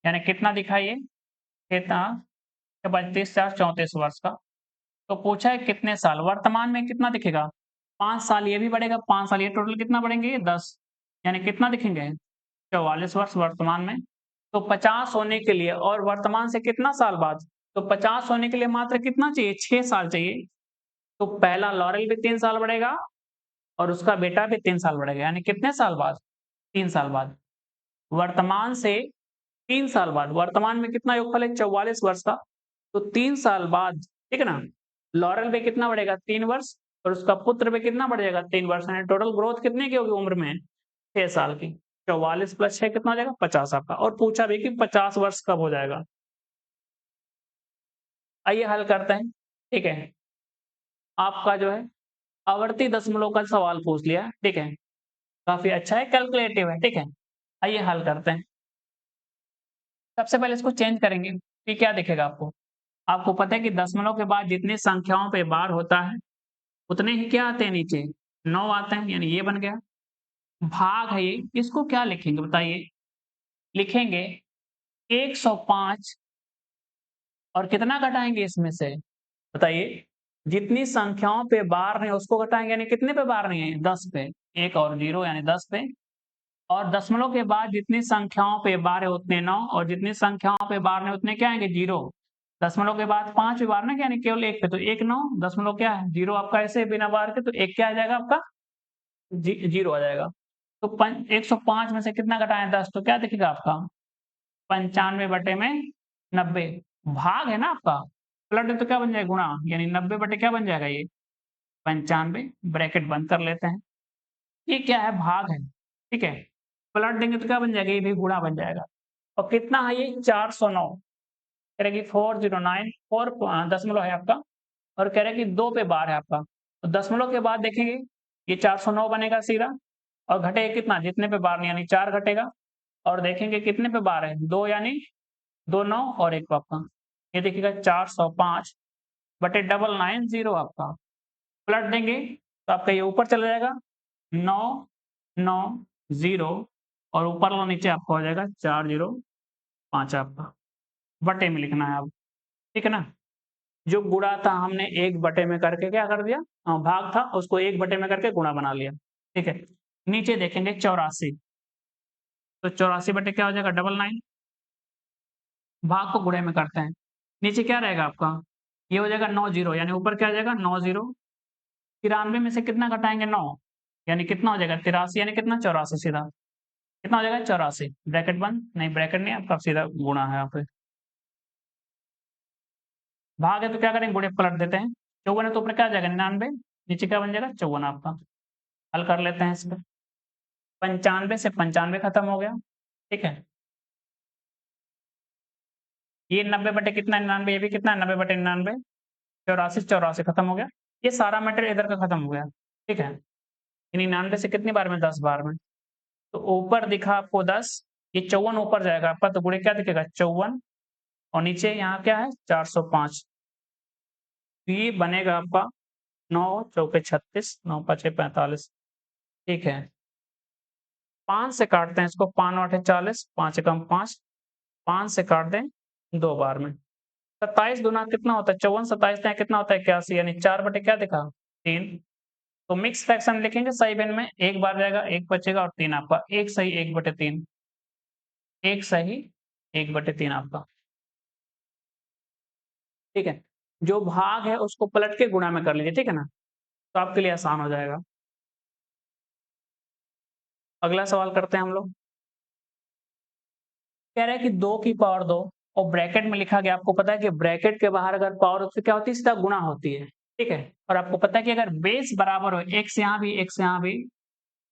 यानी कितना दिखा ये? कितना? 35 4 34 वर्ष का। तो पूछा है कितने साल, वर्तमान में कितना दिखेगा? 5 साल ये भी बढ़ेगा, 5 साल ये, टोटल कितना बढ़ेंगे ये? 10, यानी कितना दिखेंगे? 44 वर्ष वर्तमान में। तो 50 होने के लिए और वर्तमान से कितना साल बाद? तो 50 होने के लिए मात्र कितना चाहिए? 6 साल चाहिए। तो पहला लॉरेल भी 3 साल बढ़ेगा और उसका बेटा भी 3 साल बढ़ेगा, यानी कितने साल बाद? 3 साल बाद। वर्तमान से 3 साल बाद, वर्तमान में कितना योगफल है? 44 वर्ष का। तो 3 साल बाद, ठीक है ना? लॉरेल पे कितना बढ़ेगा? 3 वर्ष, और उसका पुत्र पे कितना बढ़ जाएगा? 3 वर्ष, यानी टोटल ग्रोथ कितने की होगी उम्र में? 6 साल की। 44 प्लस 6 कितना हो जाएगा? 50 आपका। और पूछा भी कि 50 वर्ष कब हो जाएगा? आइए हल करते हैं, ठीक है। आपका जो है आवर्ती दशमलव का सवाल पूछ लिया, ठीक है। काफ़ी अच्छा है, कैलकुलेटिव है, ठीक है। आइए हल करते हैं। सबसे पहले इसको चेंज करेंगे, फिर क्या दिखेगा आपको? आपको पता है कि दशमलव के बाद जितनी संख्याओं पे बार होता है, उतने ही क्या आते हैं नीचे? 9 आते हैं, यानी ये बन गया। भाग है ये, इसको क्या लिखेंगे बताइए? लिखेंगे 105 और कितना घटाएँगे इसमें से? बताइए? जितनी संख्याओं पे बार नहीं उसको घटाएँगे, यानी कितने पे बार नहीं है? 10 पे। 1 और 0 यानी 10 पे। और दशमलव के बाद जितनी संख्याओं पे बार है उतने 9, और जितनी संख्याओं पे बार नहीं उतने क्या आएँगे? 0। दशमलव के बाद 5 भी बार ना, यानी केवल 1 पे, तो 1 9, दशमलव क्या है? 0 आपका ऐसे बिना बार के, तो 1 क्या आ जाएगा आपका? 0 आ जाएगा। तो 105 में से कितना घटाएँ? 10, तो क्या दिखेगा आपका? 95 बटे में 90। भाग है ना आपका, पलट दे तो क्या बन जाएगा? गुणा, यानी 90 बटे क्या बन जाएगा ये? 95। ब्रैकेट बंद कर लेते हैं। ये क्या है? भाग है, ठीक है। पलट देंगे तो क्या बन जाएगा? ये भी गुणा बन जाएगा। और कितना है ये? 409। कह रहा है कि 409, 4 दशमलव है आपका, और कह रहा है कि 2 पे बार है आपका। तो दशमलव के बाद देखेंगे, ये 409 बनेगा सीधा, और घटेगा कितना? जितने पे बार नहीं, यानी 4 घटेगा। और देखेंगे कितने पे बार है? 2, यानी 2 9 और 1 आपका। ये देखिएगा 405 बटे 990 आपका। पलट देंगे तो आपका ये ऊपर चला जाएगा 990, और ऊपर वाला नीचे आपका हो जाएगा 405 आपका। बटे में लिखना है अब, ठीक है ना? जो गुणा था हमने 1 बटे में करके क्या कर दिया? भाग था उसको 1 बटे में करके गुणा बना लिया, ठीक है। नीचे देखेंगे 84, तो 84 बटे क्या हो जाएगा? 99। भाग को गुणे में करते हैं। नीचे क्या रहेगा आपका? ये हो जाएगा 90, यानी ऊपर क्या आ जाएगा? 90। 93 में से कितना घटाएँगे? 9, यानी कितना हो जाएगा? 83, यानी कितना? 84 सीधा। कितना हो जाएगा? 84। ब्रैकेट बंद, नहीं ब्रैकेट नहीं, आपका सीधा गुणा है यहाँ पे। भाग है तो क्या करेंगे? गुणे पलट देते हैं। 54 है तो ऊपर क्या आ जाएगा? 99, नीचे क्या बन जाएगा? 54 आपका। हल कर लेते हैं इसको। 95 से 95 खत्म हो गया, ठीक है। ये 90 बटे कितना? 99, ये भी कितना है? 90 बटे 99, 84 84 खत्म हो गया। ये सारा मैटर इधर का खत्म हो गया, ठीक है। 99 से कितनी बार में? 10 बार में। तो ऊपर दिखा आपको 10, ये 54 ऊपर जाएगा आपका, तो गुणे क्या दिखेगा? 54, और नीचे यहाँ क्या है? 405। तो ये बनेगा आपका 9 चौके 36, 9 पचे 45, ठीक है। 5 से काटते हैं इसको, 5 8 40, 5 एकम 5, 5 से काट दें 2 बार में। 27 दूना कितना होता है? 54, 27 तिया कितना होता है? 81, यानी 4 बटे क्या दिखा? 3। तो मिक्स फ्रैक्शन लिखेंगे सही भिन्न में, 1 बार जाएगा, 1 बचेगा, और 3 आपका। 1 सही 1 बटे 3, 1 सही 1 बटे 3 आपका, ठीक है। जो भाग है उसको पलट के गुणा में कर लीजिए, ठीक है ना? तो आपके लिए आसान हो जाएगा। अगला सवाल करते हैं हम लोग। कह रहा है कि 2 की पावर 2, और ब्रैकेट में लिखा गया, आपको पता है कि ब्रैकेट के बाहर अगर पावर हो तो क्या होती है? सीधा गुणा होती है, ठीक है। और आपको पता है कि अगर बेस बराबर हो, x यहाँ भी x यहाँ भी,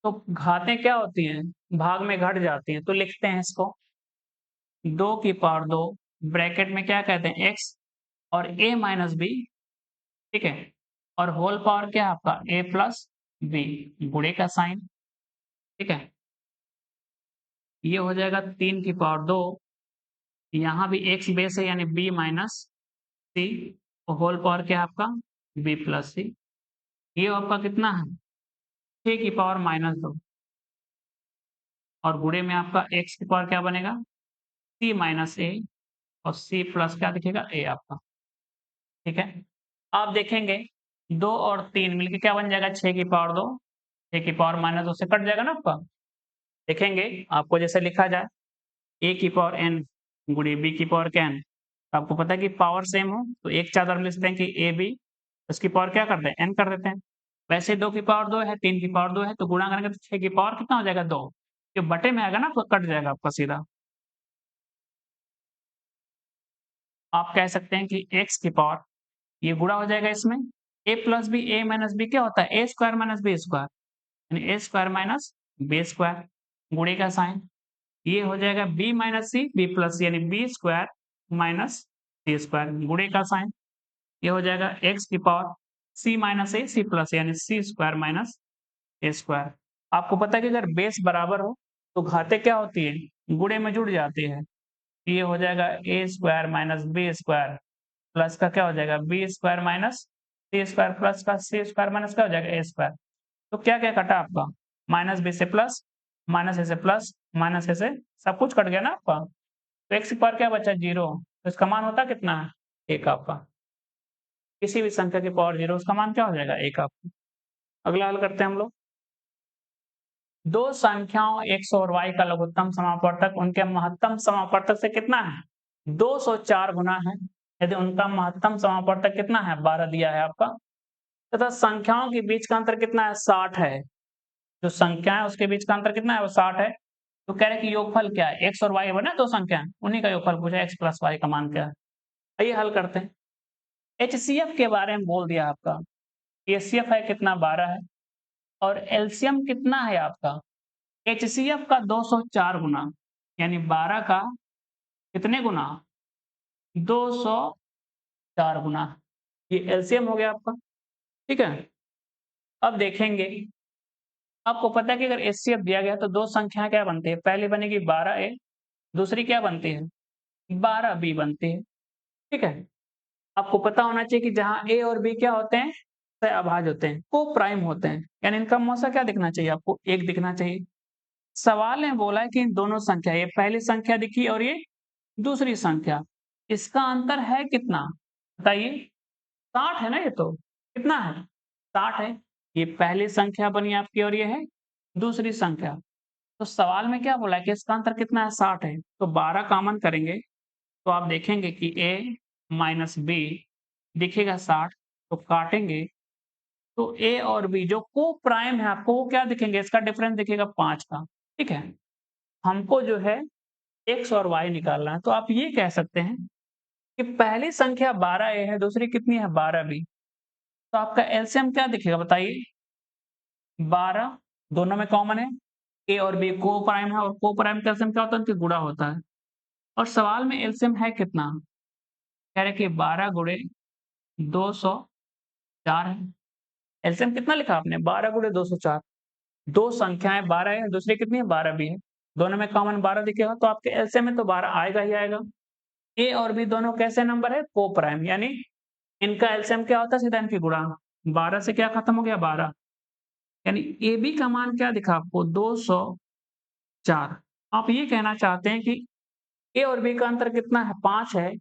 तो घातें क्या होती हैं? भाग में घट जाती हैं। तो लिखते हैं इसको 2 की पावर 2 ब्रैकेट में क्या कहते हैं x और a माइनस बी, ठीक है, और होल पावर क्या है आपका a प्लस बी, गुणे का साइन, ठीक है। ये हो जाएगा 3 की पावर 2, यहाँ भी x बेस है यानी b माइनस सी, और होल पावर क्या है आपका b प्लस सी। ये आपका कितना है 6 की पावर माइनस 2, और गुणे में आपका x की पावर क्या बनेगा c माइनस ए, और c प्लस क्या दिखेगा a आपका, ठीक है। आप देखेंगे 2 और 3 मिलके क्या बन जाएगा 6 की पावर 2, 6 की पावर माइनस 2 से कट जाएगा ना आपका। देखेंगे आपको जैसे लिखा जाए a की पावर n गुणे b की पावर क्या n, आपको पता है कि पावर सेम हो तो एक चादर में लिख सकते हैं कि ए बी, उसकी पावर क्या करते हैं n कर देते हैं। वैसे 2 की पावर 2 है, 3 की पावर 2 है, तो गुणा करेंगे तो 6 की पावर कितना हो जाएगा 2, जो बटे में आएगा ना तो कट जाएगा आपका सीधा। आप कह सकते हैं कि x की पावर ये गुणा हो जाएगा इसमें a plus B, a minus B क्या होता है a square minus B square, यानी a square minus B square, गुणे का साइन, ये हो जाएगा b minus C B plus यानी बी स्क्वायर माइनस सी स्क्वायर, गुणे का साइन, ये हो जाएगा x की power c minus A C plus यानी C square minus A square. आपको पता है कि अगर बेस बराबर हो तो घातें क्या होती है गुणे में जुड़ जाती है। ये हो जाएगा a square minus B square plus का क्या हो जाएगा बी स्क्वायर माइनस सी स्क्वायर प्लस का सी स्क्वायर माइनस क्या हो जाएगा ए स्क्वायर। तो क्या क्या कटा आपका माइनस बी से प्लस, माइनस ए से प्लस, माइनस ए से सब कुछ कट गया ना आपका। तो एक्स पर क्या बचा 0, तो इसका मान होता कितना है 1 आपका। किसी भी संख्या की पावर 0 उसका मान क्या हो जाएगा 1 आपका। अगला हल करते हैं हम लोग। दो संख्याओं x और y का लघुत्तम समापवर्तक उनके महत्तम समापवर्तक से कितना है 204 गुना है, यदि उनका महत्तम समापवर्तक कितना है 12 दिया है आपका, तथा संख्याओं के बीच का अंतर कितना है 60 है। जो संख्या है उसके बीच का अंतर कितना है वो 60 है। तो कह रहे कि योगफल क्या है x और y बना दो संख्या उन्हीं का योगफल पूछा x प्लस y का मान क्या है। आइए हल करते हैं। HCF के बारे में बोल दिया आपका, HCF है कितना 12 है, और एलसीएम कितना है आपका HCF का 204 गुना, यानी 12 का कितने गुना 204 गुना, ये एलसीएम हो गया आपका, ठीक है। अब देखेंगे आपको पता है कि अगर एचसीएफ दिया गया तो दो संख्या क्या बनती है, पहली बनेगी 12a, दूसरी क्या बनती है 12b बनती है, ठीक है। आपको पता होना चाहिए कि जहां a और b क्या होते हैं अभाज्य होते हैं, को प्राइम होते हैं, यानी इनका मौसा क्या दिखना चाहिए आपको एक दिखना चाहिए। सवाल ने बोला है कि इन दोनों संख्या, ये पहली संख्या दिखी और ये दूसरी संख्या, इसका अंतर है कितना बताइए 60 है ना, ये तो कितना है 60 है। ये पहली संख्या बनी आपकी और ये है दूसरी संख्या, तो सवाल में क्या बोला है कि इसका अंतर कितना है 60 है। तो 12 कॉमन करेंगे तो आप देखेंगे कि a माइनस बी दिखेगा 60, तो काटेंगे तो a और b जो को प्राइम है आपको वो क्या दिखेंगे, इसका डिफरेंस दिखेगा 5 का, ठीक है। हमको जो है x और y निकालना है, तो आप ये कह सकते हैं कि पहली संख्या 12a है, दूसरी कितनी है 12b, तो आपका एलसीएम क्या दिखेगा बताइए 12, दोनों में कॉमन है, a और b को प्राइम है, और को प्राइम का एलसीएम क्या होता है उनके गुणा होता है, और सवाल में एलसीएम है कितना, कह रहे कि 12 गुणे 204 है। एलसीएम कितना लिखा आपने 12 गुणे 204, दो संख्याएं 12 है, दूसरी कितनी है 12 भी है, दोनों में कॉमन 12 दिखेगा, तो आपके एलसीएम में तो 12 आएगा ही आएगा। ए और बी दोनों कैसे नंबर है को प्राइम, यानी इनका एलसीएम क्या होता है सीधा इनकी गुणा, 12 से क्या खत्म हो गया 12, यानी ए बी का मान क्या दिखा आपको 204। आप ये कहना चाहते हैं कि ए और बी का अंतर कितना है 5 है,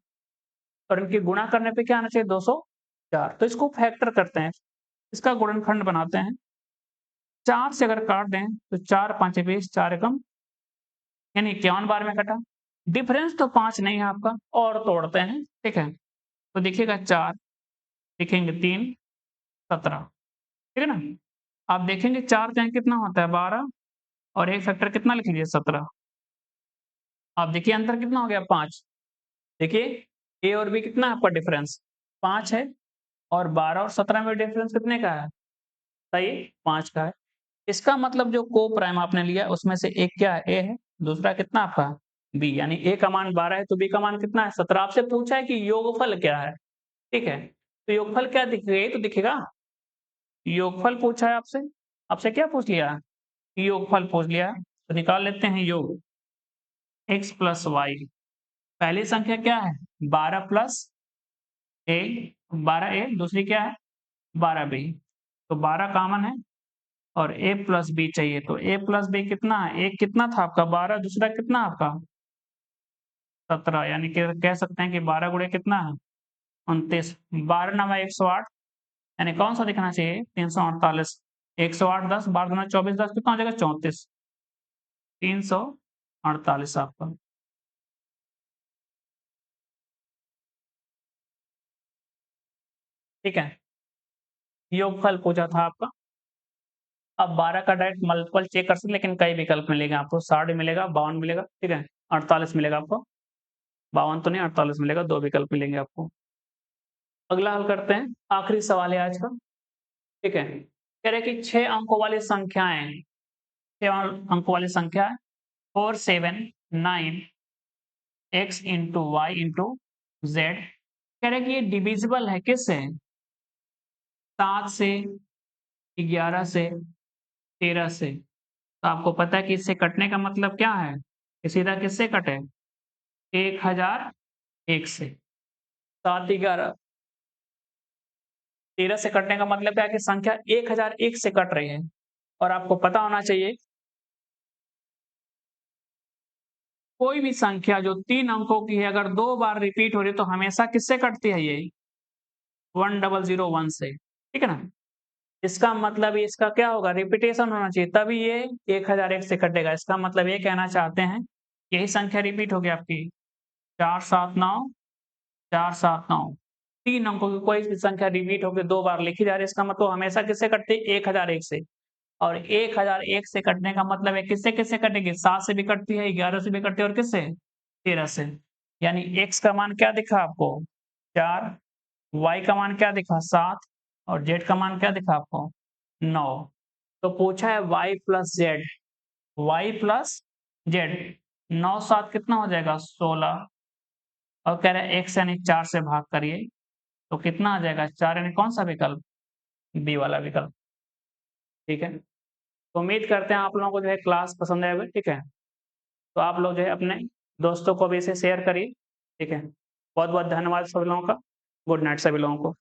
और इनके गुणा करने पे क्या आना चाहिए 204, तो इसको फैक्टर करते हैं, इसका गुणनखंड बनाते हैं। 4 से अगर काट दें तो 4 5 20, 4 एकम यानी 51 बार में कटा, डिफरेंस तो 5 नहीं है आपका, और तोड़ते हैं, ठीक है। तो देखिएगा 4 लिखेंगे 3 17, ठीक है ना। आप देखेंगे 4 चाहे कितना होता है 12, और एक फैक्टर कितना लिख लीजिए 17। आप देखिए अंतर कितना हो गया 5, देखिए ए और बी कितना है आपका डिफरेंस 5 है, और 12 और 17 में डिफरेंस कितने का है बताइए 5 का है। इसका मतलब जो को प्राइम आपने लिया उसमें से एक क्या है ए है, दूसरा कितना आपका बी, यानी ए का मान 12 है तो बी का मान कितना है 17। आपसे पूछा है कि योगफल क्या है, ठीक है, तो योगफल क्या दिखेगा, ये तो दिखेगा। योगफल पूछा है आपसे, आपसे क्या पूछ लिया है, योगफल पूछ लिया है, तो निकाल लेते हैं योग x प्लस वाई। पहली संख्या क्या है 12 प्लस ए, 12 ए, दूसरी क्या है 12 बी, तो 12 कॉमन है और a प्लस बी चाहिए, तो a प्लस बी कितना है, एक कितना था आपका 12, दूसरा कितना आपका 17, यानी कि कह सकते हैं कि 12 गुणे कितना है 29, 12 नवा 108, यानी कौन सा दिखना चाहिए 348, 108 10, 12 दूना 24, 10 कितना हो जाएगा 34, 348 आपका। ठीक है, योगफल पूछा था आपका। अब 12 का डायरेक्ट मल्टीपल चेक कर सकते, लेकिन कई विकल्प मिलेगा आपको, 60 मिलेगा, 52 मिलेगा, ठीक है, 48 मिलेगा आपको, 52 तो नहीं 48 मिलेगा, 2 विकल्प मिलेंगे आपको। अगला हल करते हैं, आखिरी सवाल है आज का, ठीक है, कह रहे कि 6 अंकों वाली संख्याएं, 6 अंकों वाली संख्या 4 7 9 x into Y into Z, कह रहे कि ये डिविजिबल है किससे, 7 से, 11 से, 13 से। तो आपको पता है कि इससे कटने का मतलब क्या है, कि सीधा किससे कटे 1001 से। 7 11 13 से कटने का मतलब क्या है कि संख्या 1001 से कट रही है। और आपको पता होना चाहिए कोई भी संख्या जो 3 अंकों की है अगर 2 बार रिपीट हो रही है तो हमेशा किससे कटती है ये 1001 से, ठीक है ना। इसका मतलब इसका क्या होगा रिपीटेशन होना चाहिए तभी ये 1001 से कटेगा। इसका मतलब ये कहना चाहते हैं यही संख्या रिपीट होगी आपकी 479 479, 3 अंकों की कोई भी संख्या रिपीट होकर 2 बार लिखी जा रही है, इसका मतलब हमेशा किससे कटती है 1001 से। और 1001 से कटने का मतलब है किससे-किससे कटेगी, 7 से भी कटती है, 11 से भी कटती है और किससे 13 से। यानी x का मान क्या दिखा आपको 4, y का मान क्या दिखा 7 और z का मान क्या दिखा आपको 9। तो पूछा है y plus Z, Y plus Z, 9 7 कितना हो जाएगा 16, और कह रहा है x यानी 4 से भाग करिए तो कितना आ जाएगा 4, यानी कौन सा विकल्प बी वाला विकल्प। ठीक है, तो उम्मीद करते हैं आप लोगों को जो है क्लास पसंद आएगा, ठीक है। तो आप लोग जो है अपने दोस्तों को भी इसे शेयर करिए, ठीक है। बहुत बहुत धन्यवाद सभी लोगों का, गुड नाइट सभी लोगों को।